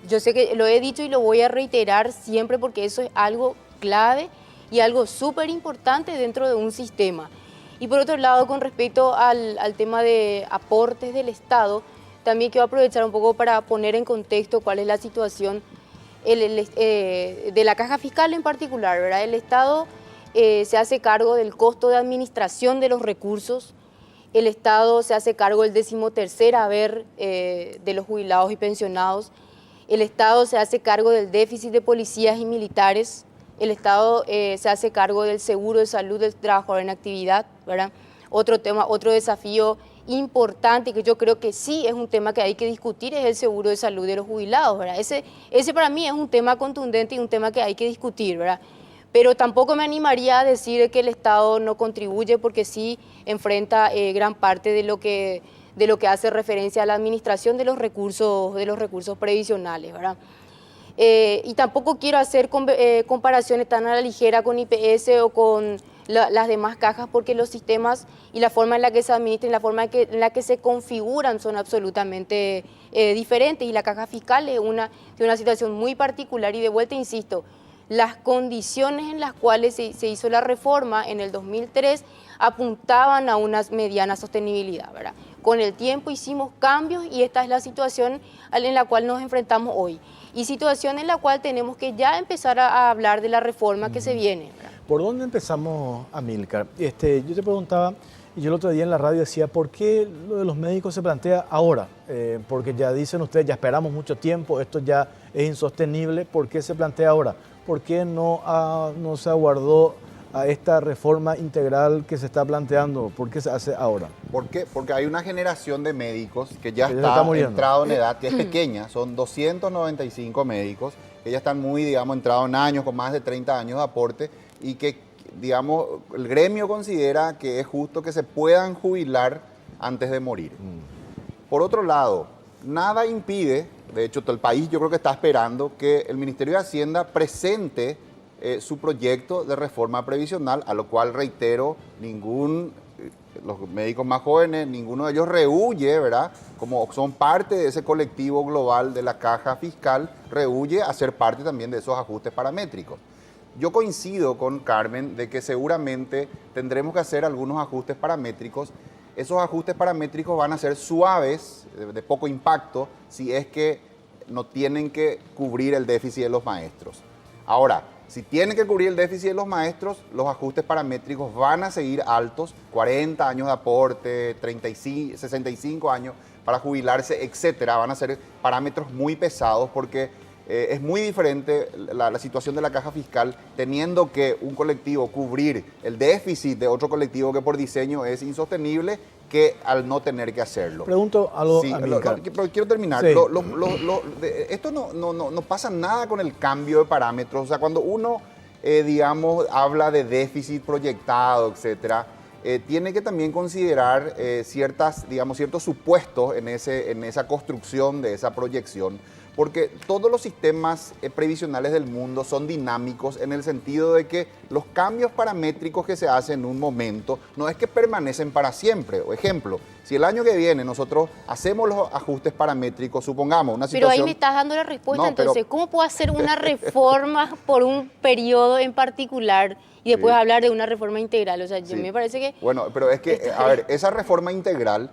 Yo sé que lo he dicho y lo voy a reiterar siempre porque eso es algo clave y algo súper importante dentro de un sistema. Y por otro lado, con respecto al tema de aportes del Estado, también quiero aprovechar un poco para poner en contexto cuál es la situación de la caja fiscal en particular, ¿verdad? El Estado se hace cargo del costo de administración de los recursos, el Estado se hace cargo del 13º haber de los jubilados y pensionados, el Estado se hace cargo del déficit de policías y militares, el Estado se hace cargo del seguro de salud del trabajador en actividad, ¿verdad? Otro tema, otro desafío importante que yo creo que sí es un tema que hay que discutir es el seguro de salud de los jubilados, ¿verdad? Ese para mí es un tema contundente y un tema que hay que discutir, ¿verdad? Pero tampoco me animaría a decir que el Estado no contribuye porque sí enfrenta gran parte de lo que hace referencia a la administración de los recursos previsionales, ¿verdad? Y tampoco quiero hacer comparaciones tan a la ligera con IPS o con las demás cajas porque los sistemas y la forma en la que se administran, la forma en la que se configuran son absolutamente diferentes y la caja fiscal es una situación muy particular y de vuelta insisto, las condiciones en las cuales se hizo la reforma en el 2003 apuntaban a una mediana sostenibilidad, ¿verdad? Con el tiempo hicimos cambios y esta es la situación en la cual nos enfrentamos hoy y situación en la cual tenemos que ya empezar a hablar de la reforma que se viene, ¿verdad? ¿Por dónde empezamos, Amílcar? Yo te preguntaba, y yo el otro día en la radio decía, ¿por qué lo de los médicos se plantea ahora? Porque ya dicen ustedes, ya esperamos mucho tiempo, esto ya es insostenible, ¿por qué se plantea ahora? ¿Por qué no se aguardó a esta reforma integral que se está planteando? ¿Por qué se hace ahora? ¿Por qué? Porque hay una generación de médicos que ya está entrado en edad, que es pequeña, son 295 médicos, que ya están muy, digamos, entrados en años, con más de 30 años de aporte, y que, digamos, el gremio considera que es justo que se puedan jubilar antes de morir. Por otro lado, nada impide, de hecho, todo el país yo creo que está esperando que el Ministerio de Hacienda presente su proyecto de reforma previsional, a lo cual reitero, los médicos más jóvenes, ninguno de ellos rehúye, ¿verdad? Como son parte de ese colectivo global de la caja fiscal, rehúye a ser parte también de esos ajustes paramétricos. Yo coincido con Carmen de que seguramente tendremos que hacer algunos ajustes paramétricos. Esos ajustes paramétricos van a ser suaves, de poco impacto, si es que no tienen que cubrir el déficit de los maestros. Ahora, si tienen que cubrir el déficit de los maestros, los ajustes paramétricos van a seguir altos, 40 años de aporte, 35, 65 años para jubilarse, etcétera. Van a ser parámetros muy pesados porque es muy diferente la situación de la caja fiscal teniendo que un colectivo cubrir el déficit de otro colectivo que por diseño es insostenible que al no tener que hacerlo. Pregunto algo sí, a Amílcar. pero quiero terminar. Sí. Esto no pasa nada con el cambio de parámetros. O sea, cuando uno, digamos, habla de déficit proyectado, etcétera, tiene que también considerar ciertos supuestos en esa construcción de esa proyección, porque todos los sistemas previsionales del mundo son dinámicos en el sentido de que los cambios paramétricos que se hacen en un momento no es que permanecen para siempre. Por ejemplo, si el año que viene nosotros hacemos los ajustes paramétricos, supongamos una situación... Pero ahí me estás dando la respuesta, No, entonces, ¿cómo puedo hacer una reforma por un periodo en particular y después Sí. hablar de una reforma integral? O sea, yo Sí. me parece que... Bueno, pero es que, a ver, esa reforma integral,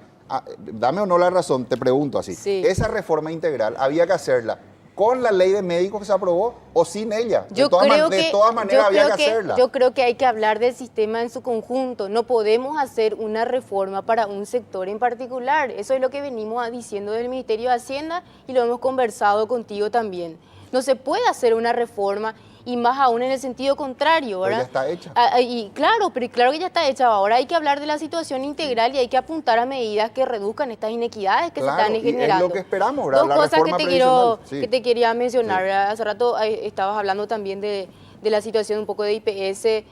dame o no la razón, te pregunto así. Sí. Esa reforma integral había que hacerla con la ley de médicos que se aprobó o sin ella. Yo de todas creo maneras había que hacerla. Yo creo que hay que hablar del sistema en su conjunto. No podemos hacer una reforma para un sector en particular. Eso es lo que venimos diciendo del Ministerio de Hacienda y lo hemos conversado contigo también. No se puede hacer una reforma y más aún en el sentido contrario, Pero ¿verdad? ya está hecha. Y claro que ya está hecha. Ahora hay que hablar de la situación integral y hay que apuntar a medidas que reduzcan estas inequidades que Claro, se están y es generando. lo que esperamos, ¿verdad? Dos La cosas reforma previsional. Sí. que te quería mencionar, Sí. ¿verdad? Hace rato estabas hablando también de la situación un poco de IPS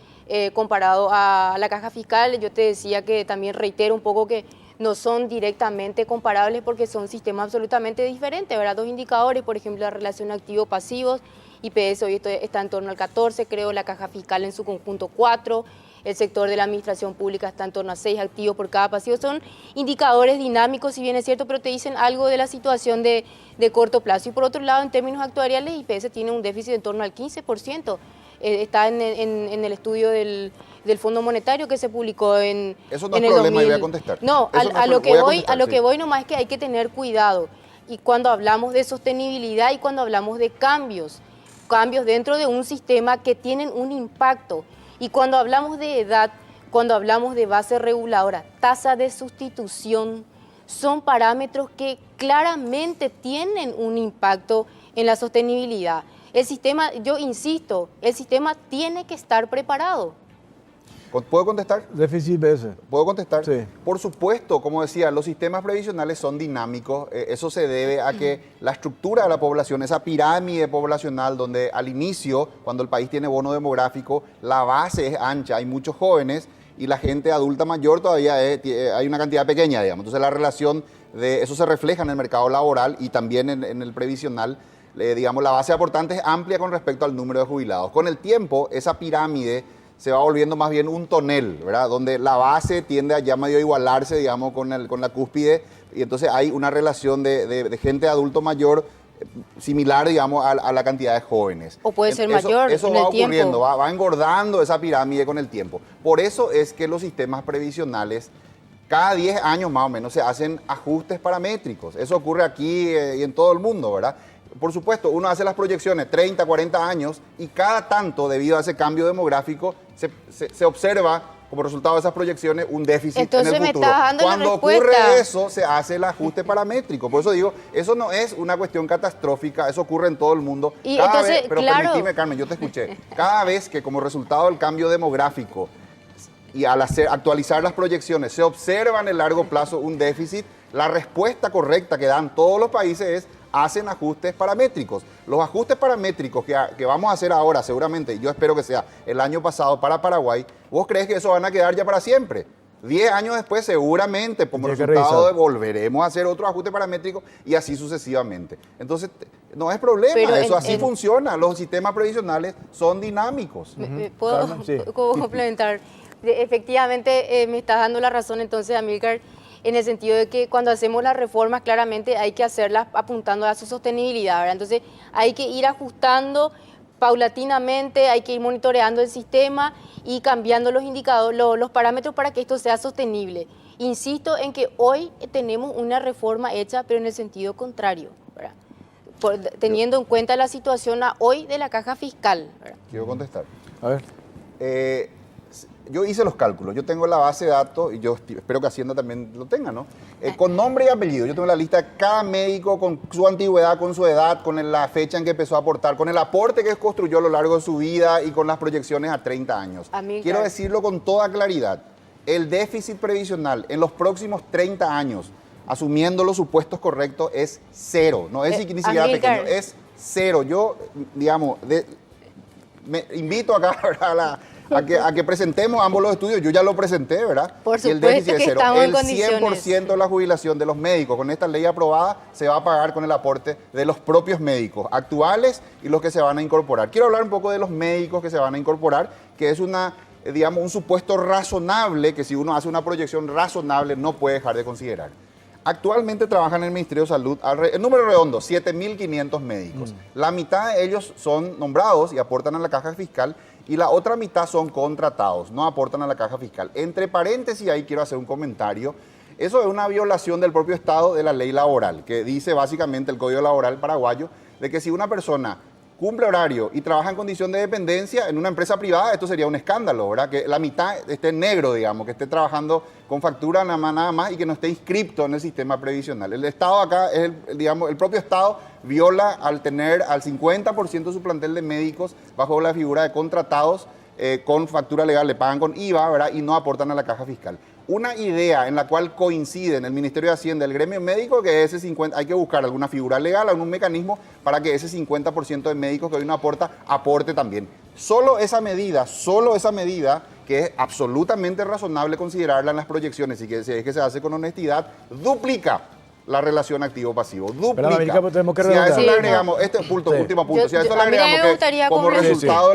comparado a la caja fiscal. Yo te decía que también reitero un poco que no son directamente comparables porque son sistemas absolutamente diferentes, ¿verdad? Dos indicadores, por ejemplo, la relación activos-pasivos, IPS hoy está en torno al 14, creo, la caja fiscal en su conjunto 4, el sector de la administración pública está en torno a 6 activos por cada pasivo. Son indicadores dinámicos, si bien es cierto, pero te dicen algo de la situación de corto plazo. Y por otro lado, en términos actuariales, IPS tiene un déficit en torno al 15%. Está en el estudio del Fondo Monetario que se publicó en Eso no en es el problema, 2000. y voy a contestar. No, Eso no a es lo problema, que voy a voy, contestar, a lo sí. que voy nomás es que hay que tener cuidado. Y cuando hablamos de sostenibilidad y cuando hablamos de cambios dentro de un sistema que tienen un impacto. Y cuando hablamos de edad, cuando hablamos de base reguladora, tasa de sustitución, son parámetros que claramente tienen un impacto en la sostenibilidad. El sistema, yo insisto, el sistema tiene que estar preparado. ¿Puedo contestar? Déficit IPS. ¿Puedo contestar? Sí. Por supuesto, como decía, los sistemas previsionales son dinámicos. Eso se debe a que la estructura de la población, esa pirámide poblacional donde al inicio, cuando el país tiene bono demográfico, la base es ancha, hay muchos jóvenes y la gente adulta mayor todavía hay una cantidad pequeña, digamos. Entonces la relación de eso se refleja en el mercado laboral y también en el previsional. Digamos, la base de aportantes es amplia con respecto al número de jubilados. Con el tiempo, esa pirámide se va volviendo más bien un tonel, ¿verdad? Donde la base tiende a ya medio igualarse, digamos, con la cúspide, y entonces hay una relación de gente adulto mayor similar, digamos, a la cantidad de jóvenes. O puede ser Eso mayor Eso en va el ocurriendo, tiempo. va engordando esa pirámide con el tiempo. Por eso es que los sistemas previsionales, cada 10 años más o menos, se hacen ajustes paramétricos. Eso ocurre aquí y en todo el mundo, ¿verdad? Por supuesto, uno hace las proyecciones 30, 40 años y cada tanto, debido a ese cambio demográfico, se observa como resultado de esas proyecciones un déficit Entonces en el me futuro. estás dando la Cuando respuesta. ocurre eso, se hace el ajuste paramétrico. Por eso digo, eso no es una cuestión catastrófica, eso ocurre en todo el mundo. Y entonces, pero claro. permitime, Carmen, yo te escuché. Cada vez que como resultado del cambio demográfico y al actualizar las proyecciones se observa en el largo plazo un déficit, la respuesta correcta que dan todos los países es hacen ajustes paramétricos. Los ajustes paramétricos que vamos a hacer ahora, seguramente, yo espero que sea el año pasado para Paraguay, ¿vos crees que eso van a quedar ya para siempre? 10 años después, seguramente, como Tiene que resultado revisar. volveremos a hacer otro ajuste paramétrico y así sucesivamente. Entonces, no es problema, Pero eso así funciona. Los sistemas previsionales son dinámicos. ¿Puedo Carmen, sí. complementar? Efectivamente, me estás dando la razón entonces, Amílcar, en el sentido de que cuando hacemos las reformas, claramente hay que hacerlas apuntando a su sostenibilidad, ¿verdad? Entonces, hay que ir ajustando paulatinamente, hay que ir monitoreando el sistema y cambiando los indicadores, los parámetros para que esto sea sostenible. Insisto en que hoy tenemos una reforma hecha, pero en el sentido contrario, ¿verdad? teniendo en cuenta la situación hoy de la caja fiscal, ¿verdad? Quiero contestar. A ver. Yo hice los cálculos, yo tengo la base de datos y yo espero que Hacienda también lo tenga, ¿no? Con nombre y apellido, yo tengo la lista de cada médico con su antigüedad, con su edad, con la fecha en que empezó a aportar, con el aporte que construyó a lo largo de su vida y con las proyecciones a 30 años. Quiero decirlo con toda claridad, el déficit previsional en los próximos 30 años, asumiendo los supuestos correctos, es cero, no es ni siquiera pequeño, es cero. Yo, digamos, me invito acá a que presentemos ambos los estudios. Yo ya lo presenté, ¿verdad? Por supuesto, y el déficit es cero. estamos en El condiciones. 100% de la jubilación de los médicos con esta ley aprobada se va a pagar con el aporte de los propios médicos actuales y los que se van a incorporar. Quiero hablar un poco de los médicos que se van a incorporar, que es digamos, un supuesto razonable que si uno hace una proyección razonable no puede dejar de considerar. Actualmente trabajan en el Ministerio de Salud, el número redondo, 7.500 médicos. La mitad de ellos son nombrados y aportan a la caja fiscal y la otra mitad son contratados, no aportan a la caja fiscal. Entre paréntesis, ahí quiero hacer un comentario. Eso es una violación del propio Estado de la ley laboral, que dice básicamente el Código Laboral paraguayo, de que si una persona cumple horario y trabaja en condición de dependencia en una empresa privada, esto sería un escándalo, ¿verdad? Que la mitad esté en negro, digamos, que esté trabajando con factura nada más y que no esté inscripto en el sistema previsional. El Estado acá, digamos, el propio Estado viola al tener al 50% de su plantel de médicos bajo la figura de contratados con factura legal, le pagan con IVA, ¿verdad? Y no aportan a la caja fiscal. Una idea en la cual coinciden el Ministerio de Hacienda y el gremio médico, que ese 50%, hay que buscar alguna figura legal, algún mecanismo para que ese 50% de médicos que hoy no aporta, aporte también. Solo esa medida, que es absolutamente razonable considerarla en las proyecciones y que si es que se hace con honestidad, duplica la relación activo-pasivo. Duplica. Pero tenemos que si a eso redondear. le agregamos, último punto, si a eso le a mí me agregamos que gustaría como complementar. resultado de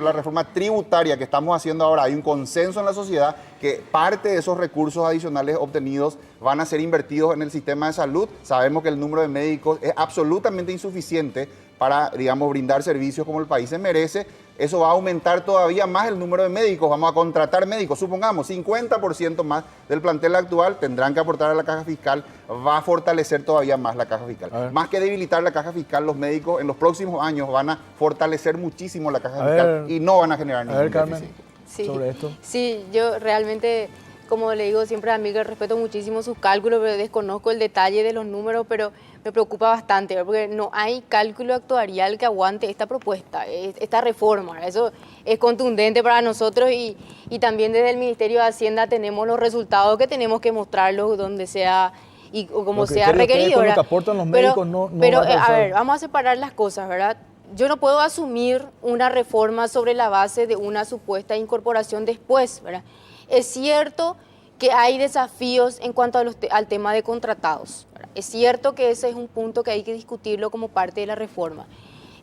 la reforma tributaria que estamos haciendo ahora, hay un consenso en la sociedad que parte de esos recursos adicionales obtenidos van a ser invertidos en el sistema de salud. Sabemos que el número de médicos es absolutamente insuficiente para, digamos, brindar servicios como el país se merece. Eso va a aumentar todavía más el número de médicos, vamos a contratar médicos, supongamos 50% más del plantel actual tendrán que aportar a la caja fiscal, va a fortalecer todavía más la caja fiscal. Más que debilitar la caja fiscal, los médicos en los próximos años van a fortalecer muchísimo la caja fiscal y no van a generar ningún déficit. Sobre esto. Sí, yo realmente, como le digo siempre a Miguel, respeto muchísimo sus cálculos, pero desconozco el detalle de los números, pero me preocupa bastante, porque no hay cálculo actuarial que aguante esta propuesta, esta reforma. Eso es contundente para nosotros y también desde el Ministerio de Hacienda tenemos los resultados que tenemos que mostrarlos donde sea y como sea requerido. Lo que aportan los médicos pero va a ver, vamos a separar las cosas, ¿verdad? Yo no puedo asumir una reforma sobre la base de una supuesta incorporación después, ¿verdad? Es cierto que hay desafíos en cuanto al tema de contratados, ¿verdad? Es cierto que ese es un punto que hay que discutirlo como parte de la reforma.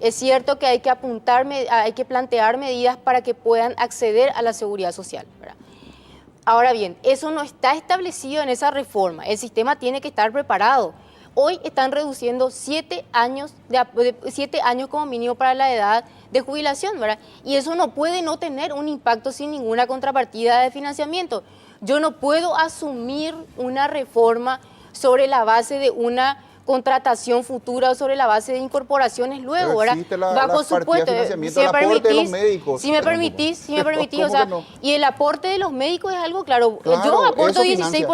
Es cierto que hay que plantear medidas para que puedan acceder a la seguridad social, ¿verdad? Ahora bien, eso no está establecido en esa reforma. El sistema tiene que estar preparado. Hoy están reduciendo 7 años, 7 años como mínimo para la edad de jubilación, ¿verdad? Y eso no puede no tener un impacto sin ninguna contrapartida de financiamiento. Yo no puedo asumir una reforma sobre la base de una contratación futura o sobre la base de incorporaciones luego, ¿verdad? Bajo supuesto, si me permitís, o sea, no? Y el aporte de los médicos es algo claro. Yo aporto 16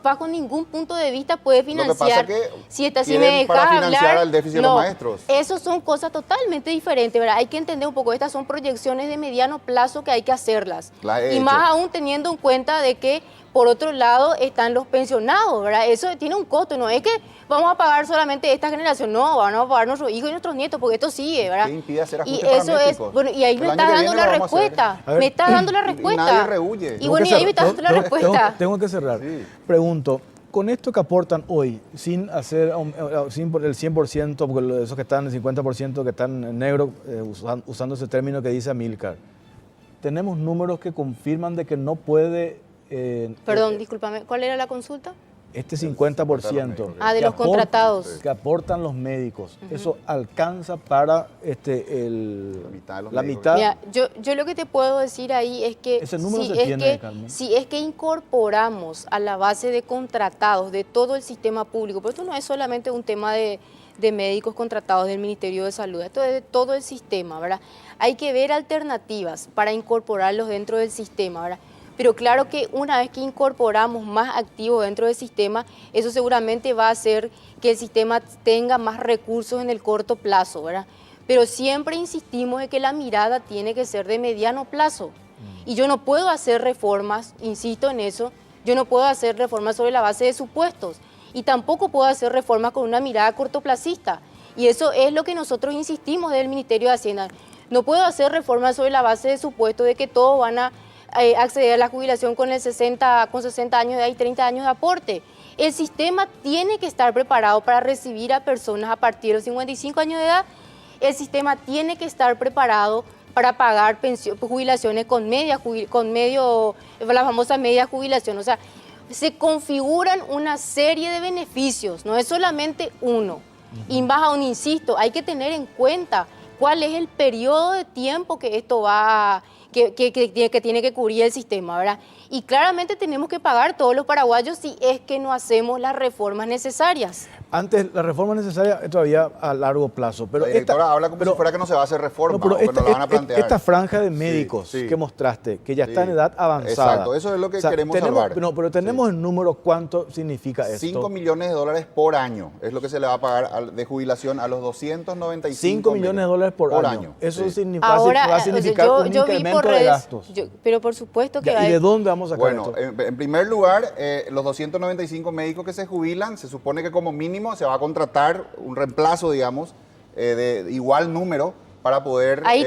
bajo ningún punto de vista puede financiar. Si me dejas hablar, el déficit de los maestros. Eso son cosas totalmente diferentes, ¿verdad? Hay que entender un poco, estas son proyecciones de mediano plazo que hay que hacerlas. Y más aún teniendo en cuenta de que por otro lado están los pensionados, ¿verdad? Eso tiene un costo, no es que vamos a pagar solamente esta generación, no, vamos a pagar nuestros hijos y nuestros nietos, porque esto sigue, ¿verdad? ¿Qué impide hacer ajustes y eso paramétricos? es, bueno, y ahí me estás dando la respuesta, me estás dando la respuesta. Y nadie rehuye. Y bueno, y ahí me estás dando la respuesta. Tengo que cerrar. Sí. Pregunto, con esto que aportan hoy, sin hacer el 100%, porque esos que están, el 50% que están en negro, usando ese término que dice Amílcar, tenemos números que confirman de que no puede... Perdón, discúlpame, ¿cuál era la consulta? este 50% de los contratados. que aportan los médicos, ¿eso alcanza para la mitad? Mira, yo lo que te puedo decir ahí es que, Ese número se tiene, Carmen. si es que incorporamos a la base de contratados de todo el sistema público, pero esto no es solamente un tema de médicos contratados del Ministerio de Salud, esto es de todo el sistema, ¿verdad? Hay que ver alternativas para incorporarlos dentro del sistema, ¿verdad? Pero claro que una vez que incorporamos más activos dentro del sistema, eso seguramente va a hacer que el sistema tenga más recursos en el corto plazo, ¿verdad? Pero siempre insistimos en que la mirada tiene que ser de mediano plazo. Y yo no puedo hacer reformas, insisto en eso, yo no puedo hacer reformas sobre la base de supuestos. Y tampoco puedo hacer reformas con una mirada cortoplacista. Y eso es lo que nosotros insistimos del Ministerio de Hacienda. No puedo hacer reformas sobre la base de supuestos de que todos van a acceder a la jubilación con 60 años de edad y 30 años de aporte. El sistema tiene que estar preparado para recibir a personas a partir de los 55 años de edad. El sistema tiene que estar preparado para pagar jubilaciones la famosa media jubilación. O sea, se configuran una serie de beneficios, no es solamente uno. Y más aún, insisto, hay que tener en cuenta cuál es el periodo de tiempo que esto que tiene que cubrir el sistema, ¿verdad? Y claramente tenemos que pagar todos los paraguayos si es que no hacemos las reformas necesarias. Antes, la reforma necesaria es todavía a largo plazo. Pero la directora habla como si fuera que no se va a hacer reforma, no, pero o que no la van a plantear. Esta franja de médicos que mostraste, que ya está en edad avanzada. Exacto, eso es lo que queremos salvar. No, pero tenemos el número, ¿cuánto significa esto? 5 millones de dólares por año es lo que se le va a pagar de jubilación a los 295 5 millones de dólares por año. Eso va a significar un incremento de gastos. Pero por supuesto que ¿Y de dónde vamos a sacar esto? En primer lugar, los 295 médicos que se jubilan, se supone que como mínimo se va a contratar un reemplazo, digamos, de igual número para poder... Ahí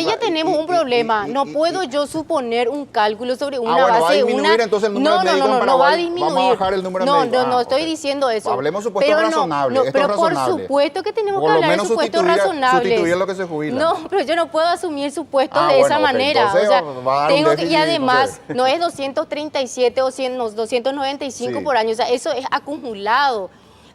ya tenemos un problema. No puedo yo suponer un cálculo sobre una base... va a disminuir entonces el número de médicos en Paraguay. No va a disminuir. Vamos a bajar el número de médicos. No estoy diciendo eso. Hablemos supuestos razonables. Pero por supuesto que tenemos que hablar de supuestos razonables. Sustituir lo que se jubila. No, pero yo no puedo asumir supuestos de esa manera. O sea, tengo que, y además, no es 237 o 295 por año. O sea, eso es acumulado.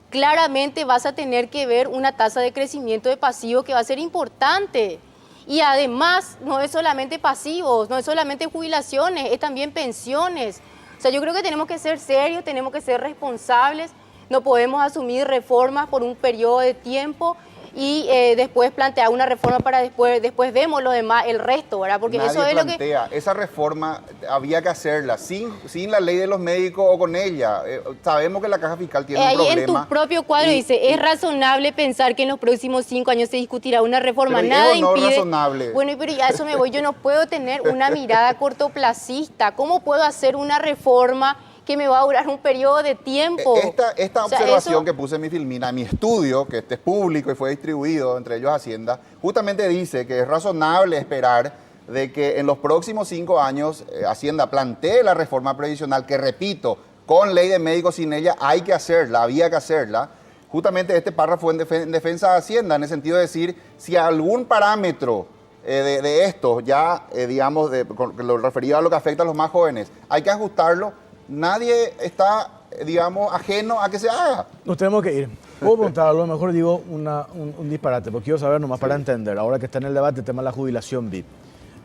Claramente vas a tener que ver una tasa de crecimiento de pasivos que va a ser importante. Y además, no es solamente pasivos, no es solamente jubilaciones, es también pensiones. O sea, yo creo que tenemos que ser serios, tenemos que ser responsables, no podemos asumir reformas por un periodo de tiempo y después plantear una reforma para después vemos lo demás, el resto, ¿verdad? Porque Nadie eso es plantea. lo que... Esa reforma había que hacerla sin la ley de los médicos o con ella. Sabemos que la Caja Fiscal tiene un problema. Ahí en tu propio cuadro dice, es razonable pensar que en los próximos 5 años se discutirá una reforma. Pero nada no impide... razonable. Bueno, pero a eso me voy. Yo no puedo tener una mirada cortoplacista. ¿Cómo puedo hacer una reforma que me va a durar un periodo de tiempo? Esta observación que puse en mi filmina, en mi estudio, que este es público y fue distribuido, entre ellos Hacienda, justamente dice que es razonable esperar de que en los próximos 5 años Hacienda plantee la reforma previsional, que repito, con ley de médicos, sin ella hay que hacerla, había que hacerla. Justamente este párrafo en defensa de Hacienda, en el sentido de decir, si algún parámetro de esto, ya digamos, lo referido a lo que afecta a los más jóvenes, hay que ajustarlo. Nadie está, digamos, ajeno a que se haga. Nos tenemos que ir. Puedo preguntar, a lo mejor digo un disparate, porque quiero saber nomás para entender, ahora que está en el debate el tema de la jubilación VIP.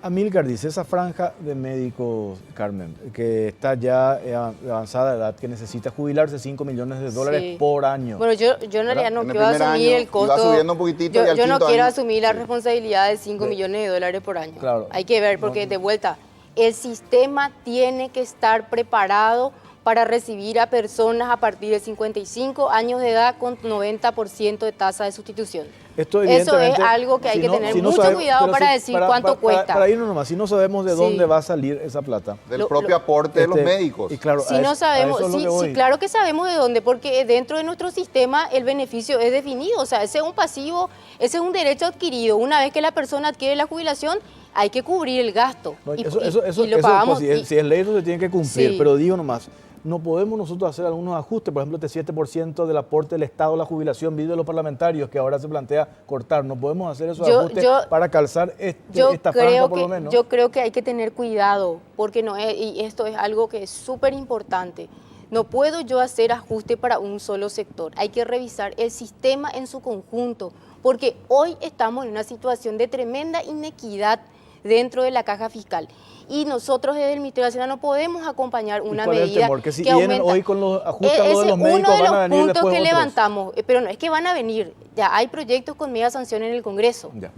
Amílcar dice, esa franja de médicos, Carmen, que está ya de avanzada edad, que necesita jubilarse 5 millones de dólares por año. Bueno, yo en realidad no quiero asumir el costo. Iba subiendo un poquitito yo no quiero asumir la responsabilidad de 5 millones de dólares por año. Claro. Hay que ver, porque de vuelta, el sistema tiene que estar preparado para recibir a personas a partir de 55 años de edad con 90% de tasa de sustitución. Eso es algo que hay que tener mucho cuidado para decir cuánto cuesta. Para irnos nomás, si no sabemos de dónde va a salir esa plata. Del propio aporte de los médicos. Y claro, si no sabemos, sí, claro que sabemos de dónde, porque dentro de nuestro sistema el beneficio es definido. O sea, ese es un pasivo, ese es un derecho adquirido. Una vez que la persona adquiere la jubilación, hay que cubrir el gasto. No, y lo pagamos. Pues, si es ley, eso se tiene que cumplir. Pero digo nomás, no podemos nosotros hacer algunos ajustes, por ejemplo, este 7% del aporte del Estado a la jubilación de los parlamentarios, que ahora se plantea cortar. No podemos hacer esos ajustes para calzar esta franja por lo menos. Yo creo que hay que tener cuidado, porque y esto es algo que es súper importante. No puedo yo hacer ajuste para un solo sector. Hay que revisar el sistema en su conjunto, porque hoy estamos en una situación de tremenda inequidad dentro de la caja fiscal. Y nosotros desde el Ministerio de Hacienda no podemos acompañar una ¿Cuál es el medida temor? Que si que vienen aumenta. hoy con los ajustes a lo de Ese los es médicos, uno de van a los venir puntos después que otros. levantamos, pero no es que van a venir, ya hay proyectos con media sanción en el Congreso. Ya.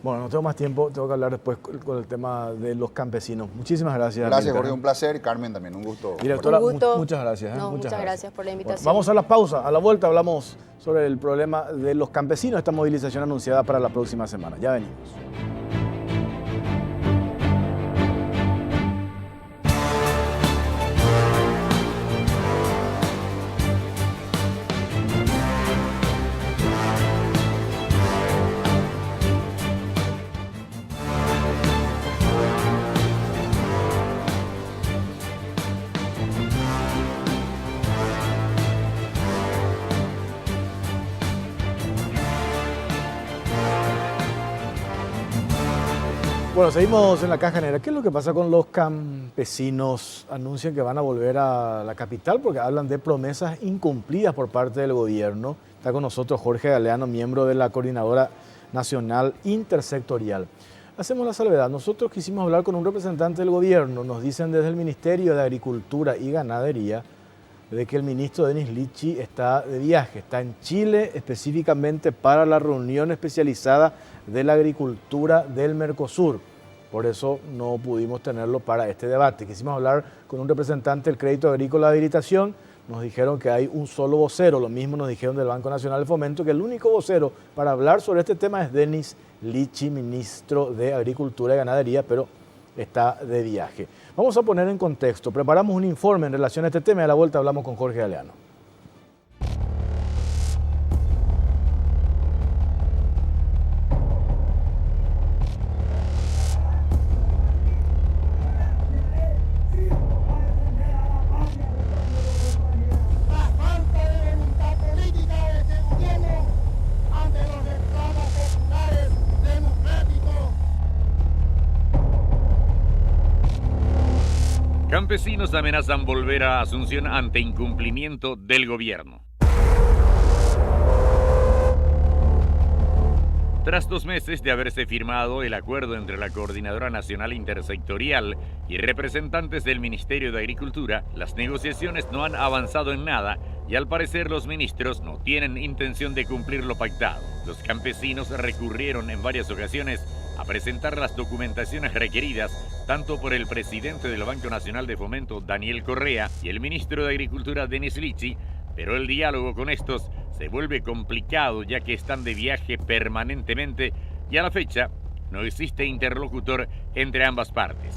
Bueno, no tengo más tiempo, tengo que hablar después con el tema de los campesinos. Muchísimas gracias. Gracias, Milka. Jorge, un placer. Y Carmen también, un gusto. Directora, Un gusto. muchas gracias. No, muchas gracias por la invitación. Bueno, vamos a la pausa. A la vuelta hablamos sobre el problema de los campesinos, esta movilización anunciada para la próxima semana. Ya venimos. Bueno, seguimos en la caja negra. ¿Qué es lo que pasa con los campesinos? Anuncian que van a volver a la capital porque hablan de promesas incumplidas por parte del gobierno. Está con nosotros Jorge Galeano, miembro de la Coordinadora Nacional Intersectorial. Hacemos la salvedad. Nosotros quisimos hablar con un representante del gobierno. Nos dicen desde el Ministerio de Agricultura y Ganadería de que el ministro Denis Lichi está de viaje, está en Chile específicamente para la reunión especializada de la agricultura del Mercosur. Por eso no pudimos tenerlo para este debate. Quisimos hablar con un representante del Crédito Agrícola de Habilitación. Nos dijeron que hay un solo vocero, lo mismo nos dijeron del Banco Nacional de Fomento, que el único vocero para hablar sobre este tema es Denis Lichi, ministro de Agricultura y Ganadería, pero está de viaje. Vamos a poner en contexto. Preparamos un informe en relación a este tema y a la vuelta hablamos con Jorge Galeano. Campesinos amenazan volver a Asunción ante incumplimiento del gobierno. Tras 2 meses de haberse firmado el acuerdo entre la Coordinadora Nacional Intersectorial y representantes del Ministerio de Agricultura, las negociaciones no han avanzado en nada y al parecer los ministros no tienen intención de cumplir lo pactado. Los campesinos recurrieron en varias ocasiones a presentar las documentaciones requeridas tanto por el presidente del Banco Nacional de Fomento, Daniel Correa, y el ministro de Agricultura, Denis Lichi, pero el diálogo con estos se vuelve complicado ya que están de viaje permanentemente y a la fecha no existe interlocutor entre ambas partes.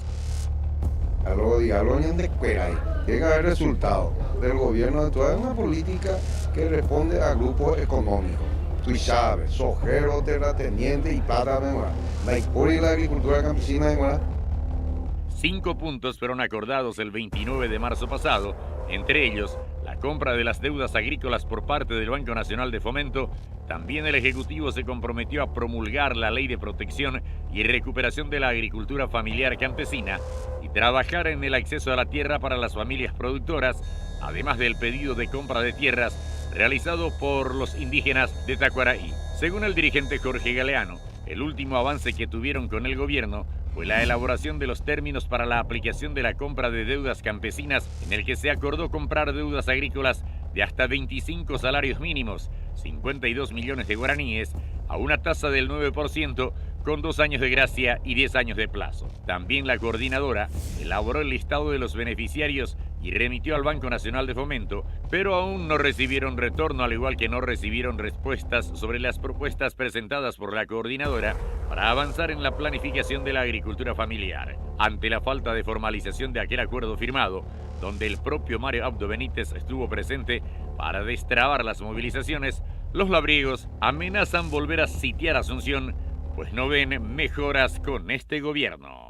Diálogo de cuera ahí. Tiene que haber resultados del gobierno de toda una política que responde a grupos económicos. Tú sabes, sojeros, terratenientes y plata memora. La historia y la agricultura campesina memora. 5 puntos fueron acordados el 29 de marzo pasado, entre ellos la compra de las deudas agrícolas por parte del Banco Nacional de Fomento. También el Ejecutivo se comprometió a promulgar la Ley de Protección y Recuperación de la Agricultura Familiar Campesina y trabajar en el acceso a la tierra para las familias productoras, además del pedido de compra de tierras realizado por los indígenas de Tacuaraí. Según el dirigente Jorge Galeano, el último avance que tuvieron con el gobierno fue la elaboración de los términos para la aplicación de la compra de deudas campesinas, en el que se acordó comprar deudas agrícolas de hasta 25 salarios mínimos, 52 millones de guaraníes, a una tasa del 9%, con 2 años de gracia y 10 años de plazo. También la coordinadora elaboró el listado de los beneficiarios y remitió al Banco Nacional de Fomento, pero aún no recibieron retorno, al igual que no recibieron respuestas sobre las propuestas presentadas por la coordinadora para avanzar en la planificación de la agricultura familiar. Ante la falta de formalización de aquel acuerdo firmado, donde el propio Mario Abdo Benítez estuvo presente para destrabar las movilizaciones, los labriegos amenazan volver a sitiar Asunción, pues no ven mejoras con este gobierno.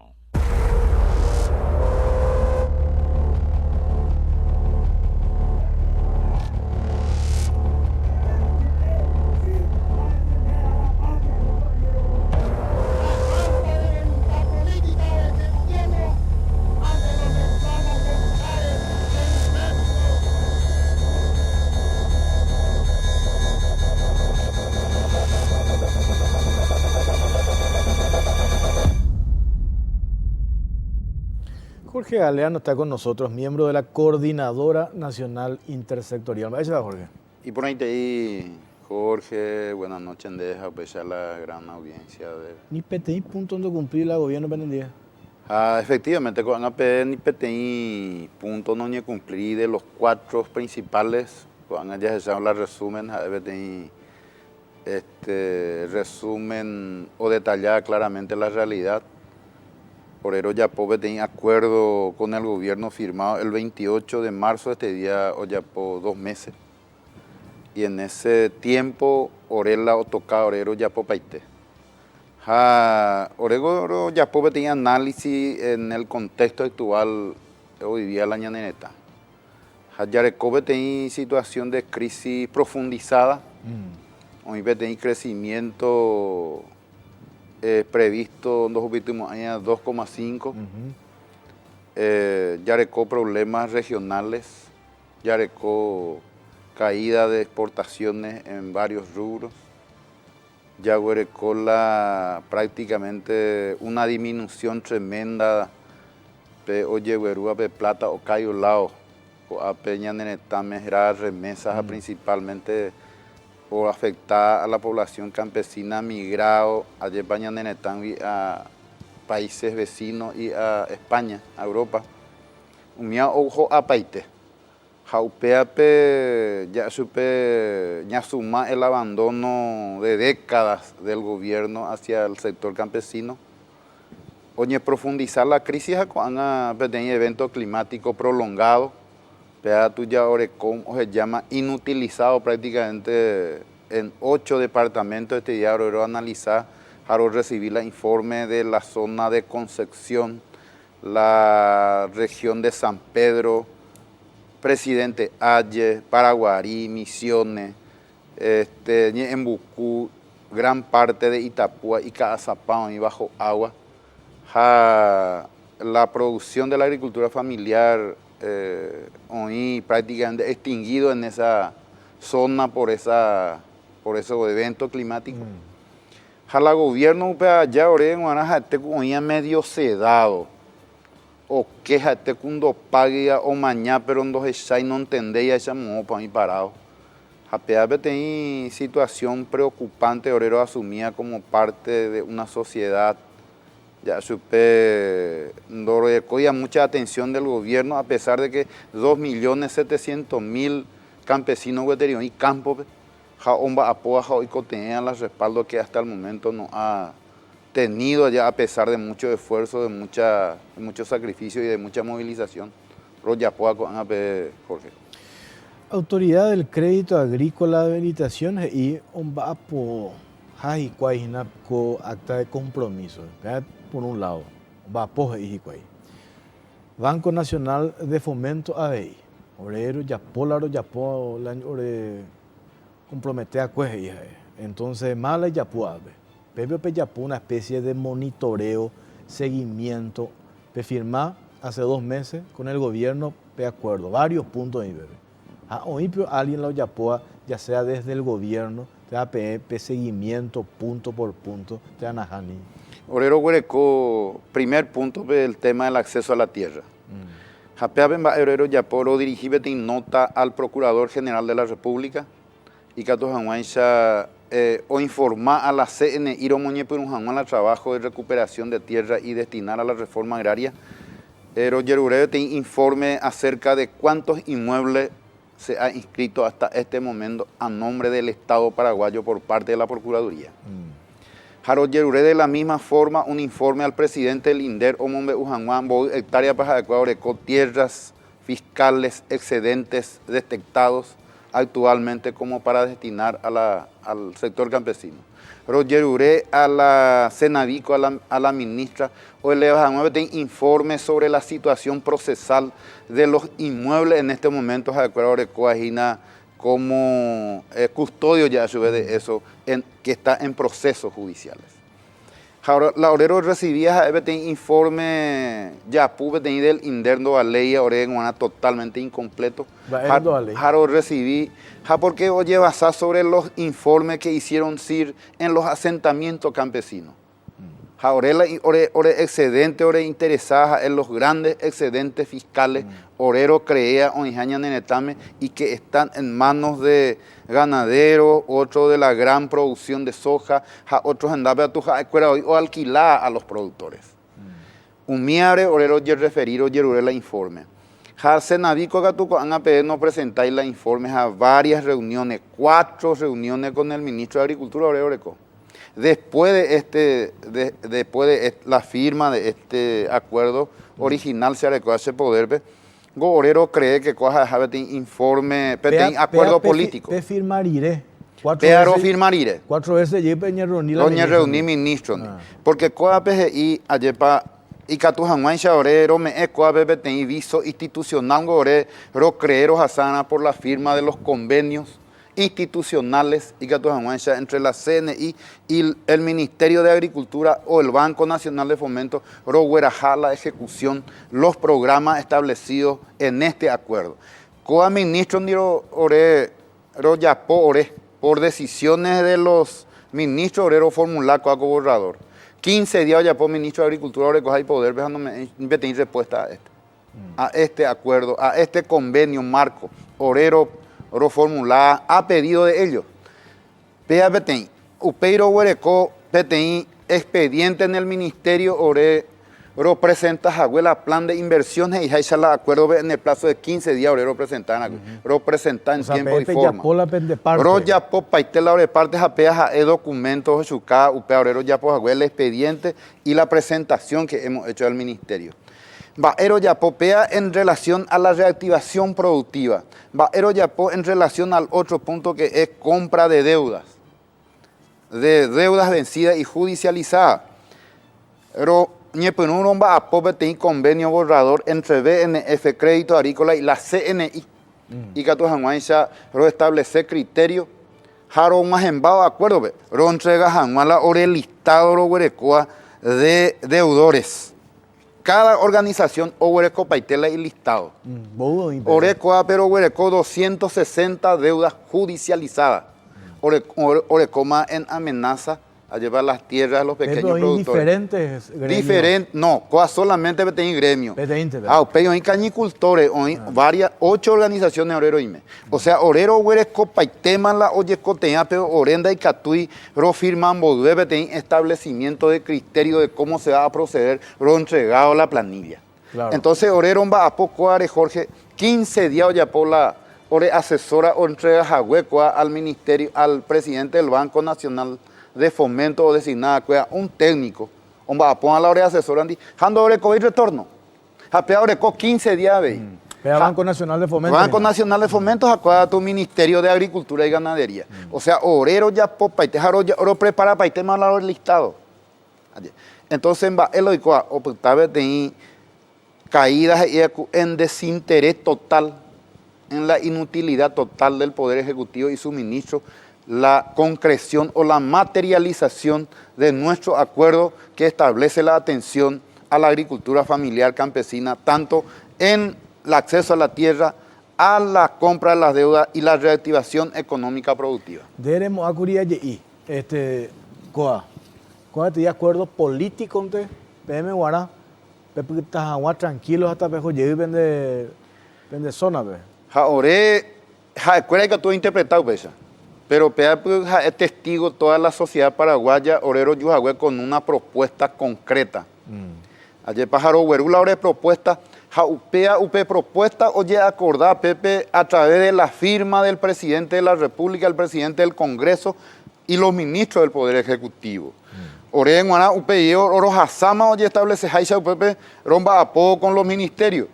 Jorge Galeano está con nosotros, miembro de la Coordinadora Nacional Intersectorial. Vaya, Jorge. Y por ahí, Jorge, buenas noches, Endeja, pese a la gran audiencia. Ni PTI punto donde cumplir la gobierno penendía. Efectivamente, con APE ni PTI punto no ni cumplir de los 4 principales, cuando ya se la resumen, PTI resumen o detallar claramente la realidad. Orero Yapó tenía acuerdo con el gobierno firmado el 28 de marzo, este día o Yapó 2 meses. Y en ese tiempo, Orela o tocaba Orero Yapó Paite. Orero Yapó tenía análisis en el contexto actual hoy día la ñaneneta. Yarecobe tenía situación de crisis profundizada. Hoy tenía crecimiento previsto en los últimos años 2,5. Yarecó problemas regionales, yarecó caída de exportaciones en varios rubros, yarecó prácticamente una disminución tremenda de Oyeguerúa, de plata o Cayolao, a Peña Nenetame, remesas principalmente por afectar a la población campesina migrado a Yepaña Nenetán a países vecinos y a España, a Europa. Umia ojo a paite. Jaupeape ya supe ya suma el abandono de décadas del gobierno hacia el sector campesino. Oye, profundizar la crisis cuando hay evento climático prolongado. Ya Orecom se llama inutilizado prácticamente en 8 departamentos. Este día ahora analizar, ahora recibir la informe de la zona de Concepción, la región de San Pedro, Presidente Aye, Paraguarí, Misiones, Embucú, gran parte de Itapúa y Caazapán y bajo agua. La producción de la agricultura familiar hoy prácticamente extinguido en esa zona por esos eventos climáticos. La gobierno ya ahora medio sedado o que cuando pague o mañana pero no se no entendía esa para mí parado. Japeabe tiene situación preocupante orero asumía como parte de una sociedad. Ya supe, no recogía mucha atención del gobierno, a pesar de que 2.700.000 campesinos veterinos y campos, jaomba apoa y tenían los respaldos que hasta el momento no ha tenido ya, a pesar de mucho esfuerzo, de mucho sacrificio y de mucha movilización. Royapoa con AP, Jorge. Autoridad del Crédito Agrícola de Habilitaciones y Ombapo. Hay acta de compromiso, por un lado, Banco Nacional de Fomento ABI, Orero, Yapólaro, Yapó, compromete a Cueje, entonces Mala y Yapú, Pepe Yapú, una especie de monitoreo, seguimiento, firma hace 2 meses con el gobierno, de acuerdo, varios puntos de nivel. Hoy alguien lo Yapó, ya sea desde el gobierno, te seguimiento punto por punto, te anajani. Orero Huereco, primer punto del tema del acceso a la tierra. Japeaben Orero Yaporo dirigíbete nota al Procurador General de la República y Cato Janguancha o informar a la CNI Iromoñe por un Janguan al trabajo de recuperación de tierra y destinar a la reforma agraria. Roger Urebe te informe acerca de cuántos inmuebles se ha inscrito hasta este momento a nombre del Estado paraguayo por parte de la Procuraduría. Harold Yeruré de la misma forma un informe al presidente del INDER, Omombe Ujanguán, hectárea para Ecuador, tierras fiscales excedentes detectados actualmente como para destinar al sector campesino. Roger Uré a la Senavico, a la ministra, hoy le vamos a informe sobre la situación procesal de los inmuebles en este momento de Ecuador, como custodio ya a su vez de eso, que está en procesos judiciales. Ahora, la Orero recibía informe ya pude tener del interno a ley ahora totalmente incompleto. Jaro recibí, porque oye basado sobre los informes que hicieron CIR en los asentamientos campesinos. Ahora excedente, ore interesadas en los grandes excedentes fiscales, orero crea oijaña nenetame y que están en manos de ganaderos, otros de la gran producción de soja, otros en dabe a tu o alquilar a los productores. Miare orero ye referido yerurela informe. Senavico Gatuco han no presentáis la informes a varias reuniones, 4 reuniones con el ministro de Agricultura, Oreco. Después de la firma de este acuerdo original se recoge poder, Gorero cree que coja informe, acuerdo político. Te firmariré. Pero firmariré. 4 veces yo peña reuní ministro. Porque coja PGI ayepa y Catujanuay Orero me PPTI viso institucional Gorero creero Hasana por la firma de los convenios institucionales y entre la CNI y el Ministerio de Agricultura o el Banco Nacional de Fomento, la ejecución, los programas establecidos en este acuerdo. Coa ministro por decisiones de los ministros orero formular coa borrador. 15 días ya por ministro de Agricultura recoger y poder dejándome respuesta a este acuerdo, a este convenio marco orero formulada a pedido de ellos. PTI, Upeiro Huereco, PTI, expediente en el ministerio, presenta Jaguela plan de inversiones y ya la acuerdo en el plazo de 15 días, presentar en tiempo y forma. Ya po paitela de parte japea documentos chuca upeorero ya po el expediente y la presentación que hemos hecho al ministerio. Baero Yapopea en relación a la reactivación productiva. Baero Yapo en relación al otro punto que es compra de deudas vencidas y judicializadas. Pero Ñepenurón va a tener convenio borrador entre BNF Crédito Agrícola y la CNI. Y que tu janguancha establecer criterio. Jaro más embao acuerdo, ro entrega janguala ore listado ro huerecoa de deudores. Cada organización Oreco Paitela y listado. Oreco, pero Oreco 260 deudas judicializadas. Orecoma en amenaza a llevar las tierras a los pequeños productores. Diferentes no, solamente PTI gremio. Peyo en cañicultores, 8 organizaciones orero ime. O sea, orero Oreco Paitema la oye cotea, pero orenda y catui, ro firman bodue PTI establecimiento de criterio de cómo se va a proceder, ro entregado la planilla. Claro. Entonces, orero va a poco are Jorge, 15 días ya por la ore asesora o entrega jahuecoa al ministerio, al presidente del Banco Nacional de Fomento o designada, un técnico, va a poner a la hora asesora, jando oreco y retorno. Japea oreco 15 días, Banco Nacional de Fomento. Banco Nacional de Fomento, acuerda tu Ministerio de Agricultura y Ganadería. O sea, orero ya popa y te jaro ya oro prepara para y te manda el listado. Entonces, el oicoa, optave de caídas en desinterés total, en la inutilidad total del Poder Ejecutivo y su ministro, la concreción o la materialización de nuestro acuerdo que establece la atención a la agricultura familiar campesina, tanto en el acceso a la tierra, a la compra de las deudas y la reactivación económica productiva. Deremos a Curia y Coa te di acuerdo político ante PM Guará, Pepe tranquilos hasta pejo llegue vende zona ve. Recuerda que tú has interpretado esa. Pero es testigo toda la sociedad paraguaya, orero Yuhagüe, con una propuesta concreta. Ayer pájaro Huerula, ahora propuesta, upe propuesta, oye, acordar, Pepe, a través de la firma del presidente de la República, el presidente del Congreso y los ministros del Poder Ejecutivo. Ore en Guaná, upe, oro Hasama, oye, establece Haisha, Pepe, romba apodo con los ministerios.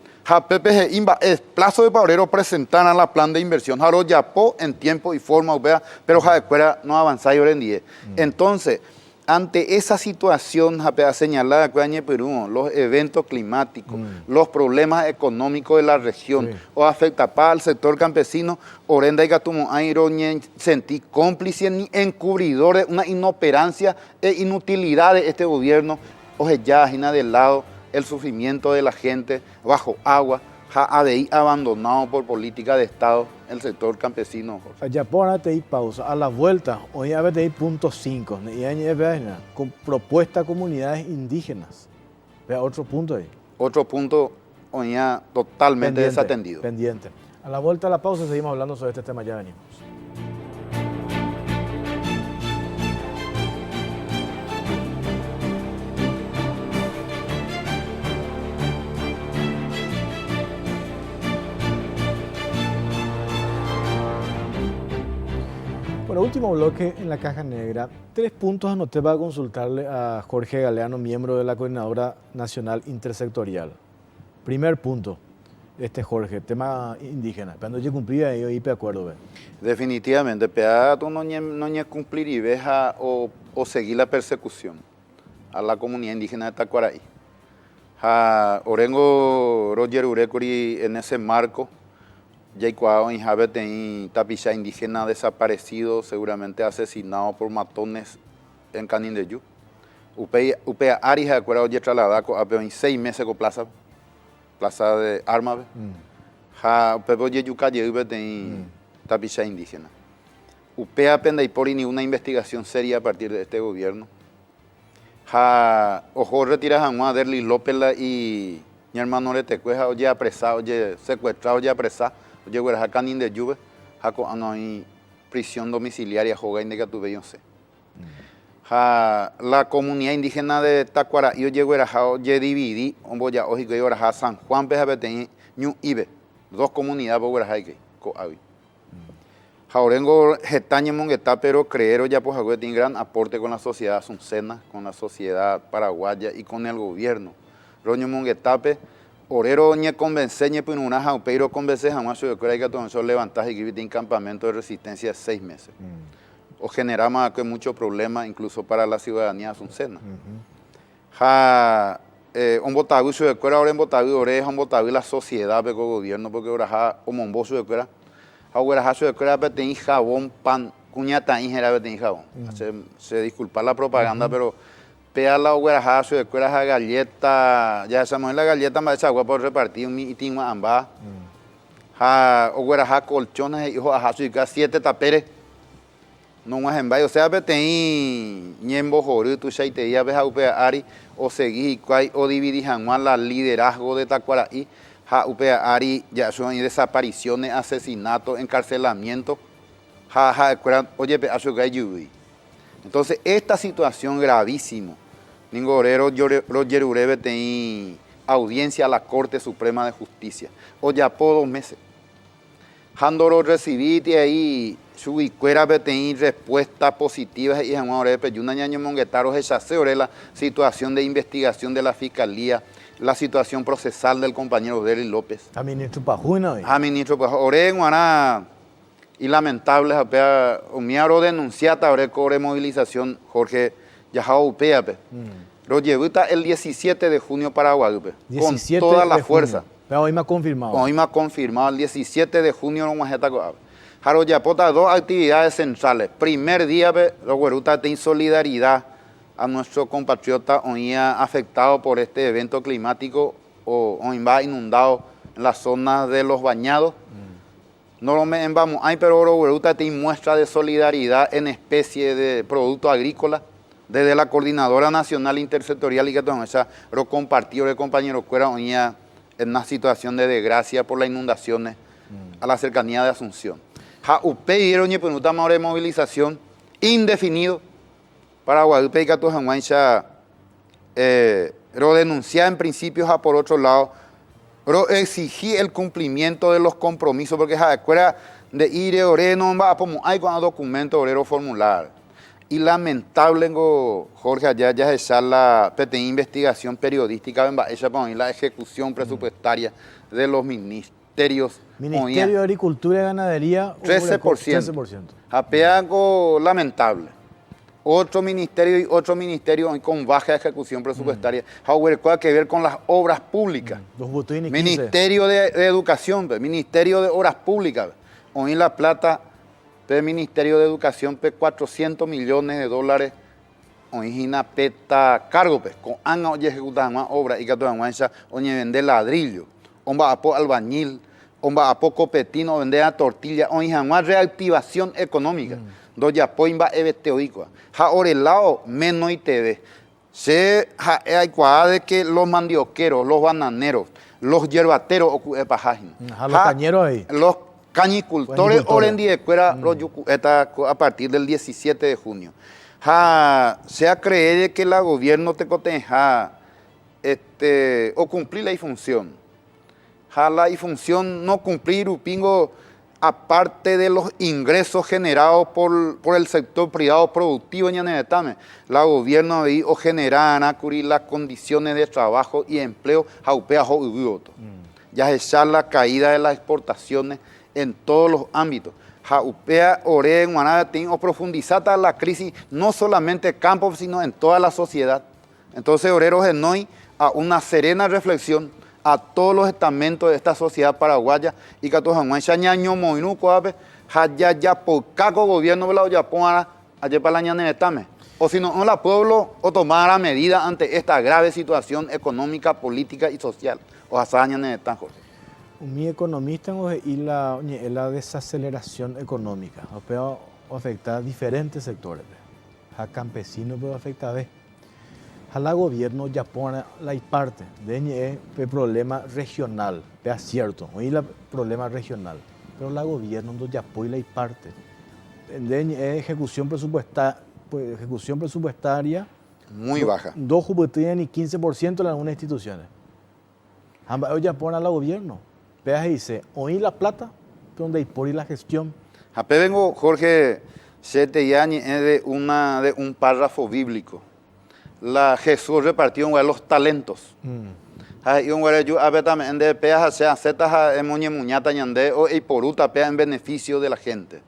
Pepe Imba, es plazo de paurero presentar a la plan de inversión. Jaro Yapó en tiempo y forma, pero Jadecuera no avanza y hoy en día. Entonces, ante esa situación señalada de Perú, los eventos climáticos, los problemas económicos de la región, o afecta para el sector campesino, Orenda y Gatumo Airoñen sentí cómplice ni encubridores, una inoperancia e inutilidad de este gobierno, o ya del lado el sufrimiento de la gente bajo agua, ADI abandonado por política de Estado el sector campesino. Ya por te pausa. A la vuelta, hoy a ver punto 5. Con propuesta a comunidades indígenas. Vea otro punto ahí. Otro punto hoy ya totalmente desatendido. Pendiente. A la vuelta a la pausa seguimos hablando sobre este tema. Ya venimos. Bueno, último bloque en la caja negra. 3 puntos anoté para consultarle a Jorge Galeano, miembro de la Coordinadora Nacional Intersectorial. Primer punto, Jorge, tema indígena. Cuando yo cumplía, yo hice acuerdo. ¿Ve? Definitivamente, pero tú no cumplir y deja o seguir la persecución a la comunidad indígena de Tacuaraí. Orengo Roger Urecuri en ese marco. Yaicuao en Jabetein, tapicha indígena desaparecido, seguramente asesinado por matones en Canindeyú. Upea Arija, acuerdo, ya trasladado a 6 meses con plaza de armas. Pepo Yeyuca Yebetein, tapicha indígena. Upea Pendaipori ni una investigación seria a partir de este gobierno. Ojo retira Juan Derli López y mi hermano Letecueja, oye apresado, oye secuestrado, oye apresado. Yo era canin de lluvia, hay prisión domiciliaria, joga indica tu yo sé. La comunidad indígena de Tacuara, yo llego a dividí, ya hoy que yo era San Juan, Pejabete, Ñu Ibe, 2 comunidades por que coavi. Jaurengo Getaña Monguetá, pero creero ya pues hago un gran aporte con la sociedad asuncena, con la sociedad paraguaya y con el gobierno. Roño Monguetape. Orero ñe convence ñe pues una jaupeiro convence jamás yo creo que todo eso levantar y que en campamento de resistencia 6 meses. O generamos que muchos problemas incluso para la ciudadanía asuncena. Un botagu yo creo ahora en botagu oreja un botagu la sociedad pero gobierno porque ahora como un bozo yo creo ahora yo creo que ten jabón pan cuñata ingera ten jabón. Se disculpa la propaganda pero pea la huerajazo de cueras a galleta, ya sabemos la galleta más esa agua por repartir un mitin más ambas. Hueraja colchones y hijos ajazo y casi 7 taperes. No más en baile, o sea, betén ñembo joru tu shaite ya ves a upea ari o seguí o dividí janual la liderazgo de Tacuaraí, upea ari ya son desapariciones, asesinatos, encarcelamiento. Oye, pe azuga yubi. Entonces, esta situación gravísima, Ningorero Roger Urebe tenía audiencia a la Corte Suprema de Justicia. O ya por 2 meses. Handoro recibí ahí su icuera tenía respuestas positivas y Juan Urebe, y una ñaño monguetaro sobre la situación de investigación de la Fiscalía, la situación procesal del compañero Derry López. A ministro Pajuna. A ministro Pajuna. Orenguana. Y lamentable, miaro denunciata ahora cobre movilización Jorge Yajao Upeape. Lo llevuta el 17 de junio para Guadalupe, con toda la fuerza. Pero hoy me ha confirmado. Hoy me ha confirmado, el 17 de junio no más está Jaro Yapota, 2 actividades centrales. Primer día, los güerutas tienen solidaridad a nuestro compatriota hoy afectado por este evento climático o hoy va inundado en las zonas de los bañados. No me vamos, hay pero Oro tiene muestra de solidaridad en especie de productos agrícolas desde la Coordinadora Nacional Intersectorial y que todo eso lo compartió el compañero Cuera hoy en una situación de desgracia por las inundaciones a la cercanía de Asunción. Upe dieron de movilización indefinido para Guadalupe y que todo lo denunciar en principio por otro lado. Pero exigí el cumplimiento de los compromisos, porque escuela de ir ore no va a hay con documento obrero formular. Y lamentable, Jorge, allá ya es la investigación periodística, esa para la ejecución presupuestaria de los ministerios. Ministerio de Agricultura y Ganadería, 13%. Apeago lamentable. Otro ministerio con baja ejecución presupuestaria. Cuál que ver con las obras públicas. Ministerio de Educación, Ministerio de Obras Públicas. Hoy La Plata, el Ministerio de Educación, 400 millones de dólares. Hoy una peta cargo, con anga oye ejecutar más obras y que toda mucha oye vender ladrillo. omba apo albañil, omba apo copetino, vender a tortilla, o jamás reactivación económica. Doya poimba eveteoicua. Ja orelao menos y TV. Se hay de que los mandioqueros, los bananeros, los yerbateros ocupajajin. Los cañeros ahí. Los cañicultores orendi de cuera a partir del 17 de junio. Se ha creído que la gobierno te coteja o cumplir la función. La función no cumplir upingo aparte de los ingresos generados por el sector privado productivo en Ñanetame, la gobierno ahí o generan las condiciones de trabajo y empleo jaupea ya es la caída de las exportaciones en todos los ámbitos. Jaupea ore en Guanabatín o profundizata la crisis no solamente campo sino en toda la sociedad. Entonces oreros en hoy a una serena reflexión a todos los estamentos de esta sociedad paraguaya y que todos han hecho año moinu coape ya por caco gobierno de la Oyapona ayer para la ñanetame o si no la pueblo o tomara medida ante esta grave situación económica, política y social o hasta ñanetan Jorge. Mi economista y la desaceleración económica puede afectar a diferentes sectores. A campesinos puede afectar a la gobierno ya pone la parte de el problema regional, es cierto, hoy el problema regional, pero la gobierno ya apoya la parte de ejecución presupuestaria muy baja. 2 jubileos y 15% en algunas instituciones. Hoy ya pone a la gobierno, pero dice, hoy la plata, pero donde hay por la gestión. Ape vengo, Jorge, 7 años de un párrafo bíblico. La Jesús repartió los talentos. Y un guareyo también de peas sea zetas en muñata ñande o y poruta pea en beneficio de la gente.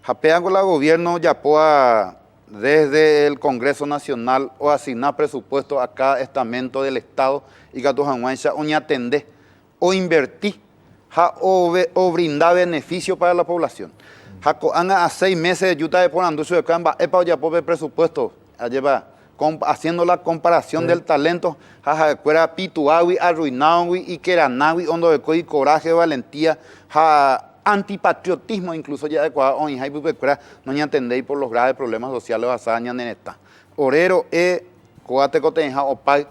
Japea con la gobierno ya poa desde el Congreso Nacional o asignar presupuesto a cada estamento del Estado y que tu janguancha o atender o invertir o brindar beneficio para la población. Anga a 6 meses de yuta de ponando su de camba epa ya pobre presupuesto lleva haciendo la comparación del talento, fuera pituawi, arruinawi y queranawi, hondo de coi, coraje, valentía, antipatriotismo, incluso ya de cuadro, no ya entendéis por los graves problemas sociales basados en esta. Orero coate coteja o pai,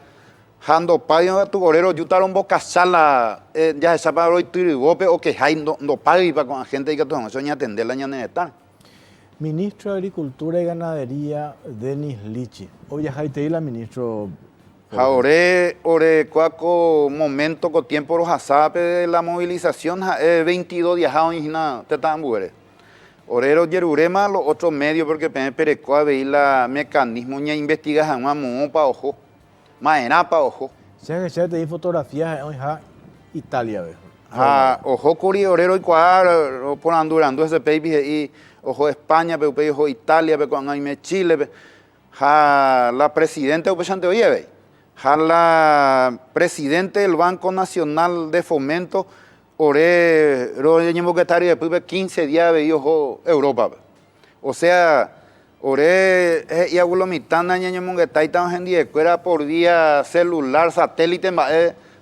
hando pai tu orero yutaron boca sala, ya se para hoy tiribope o que hay no pai para con la gente y que todo eso ya entender la ñaneta. Ministro de Agricultura y Ganadería, Denis Lichi. Hoy ya hay la ministro. Ore cuaco momento con tiempo los asape de la movilización 22 días en te tan buere. Orero yerurema los otros medios porque pereco a ver la mecanismo ni investigación más pa ojo. Maena pa ojo. Se que se te di fotografías en Italia, ojo curi orero y cuadro por andurando ese país y ojo España, pero ojo Italia, pero cuando hay Chile, la presidenta de oye, la presidente del Banco Nacional de Fomento, ore que después 15 días de Europa. O sea, ore y abuelo mitana ñaño mongetay tan gente de por vía celular, satélite,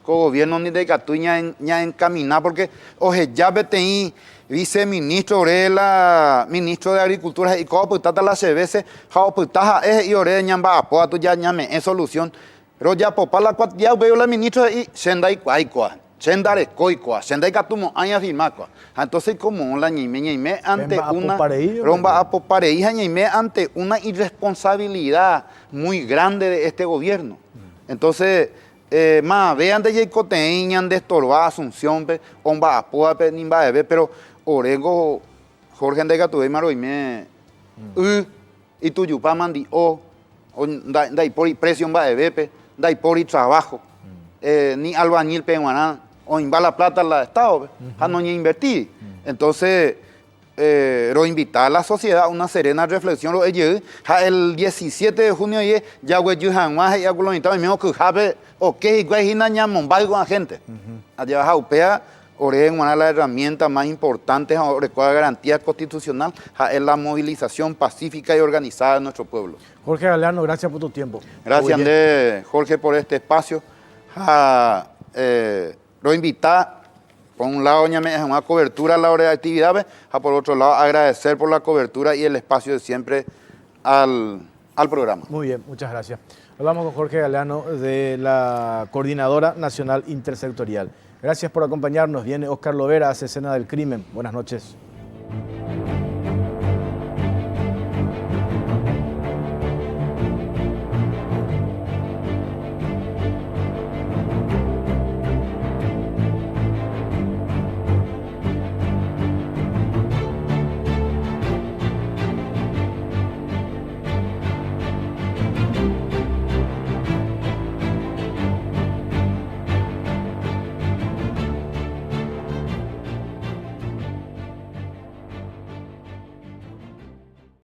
con gobierno ni de Catuña en caminar porque oje ya vete viceministro orela ministro de Agricultura y como putata la CBC jao putaja y ore ñamba apoa tu ya ñame en solución pero ya popa la cuat ya veo la ministro y sendai cuaicua sendare coicua sendai catumo aña firmacua entonces como la ñime ante una romba apopareija ñime ante una irresponsabilidad muy grande de este gobierno. Entonces más vean de Yecoteñan de estorba Asunción omba apoa nimba de pero orego Jorge Andega tuve maroime y tu yupa mandi o dai por presión va de bepe dai por trabajo ni albañil peguaná o inva la plata al Estado no ni invertir. Entonces lo invitar a la sociedad a una serena reflexión el 17 de junio ya güey jamás ya con lo mismo que jabe o que güey hina Mumbai con la gente allá jaupea ore una de las herramientas más importantes recuerda garantía constitucional es la movilización pacífica y organizada de nuestro pueblo. Jorge Galeano, gracias por tu tiempo. Gracias Jorge por este espacio. lo invita, por un lado, es una cobertura a la hora de actividades, por otro lado, agradecer por la cobertura y el espacio de siempre al programa. Muy bien, muchas gracias. Hablamos con Jorge Galeano de la Coordinadora Nacional Intersectorial. Gracias por acompañarnos. Viene Oscar Lovera, hace Escena del Crimen. Buenas noches.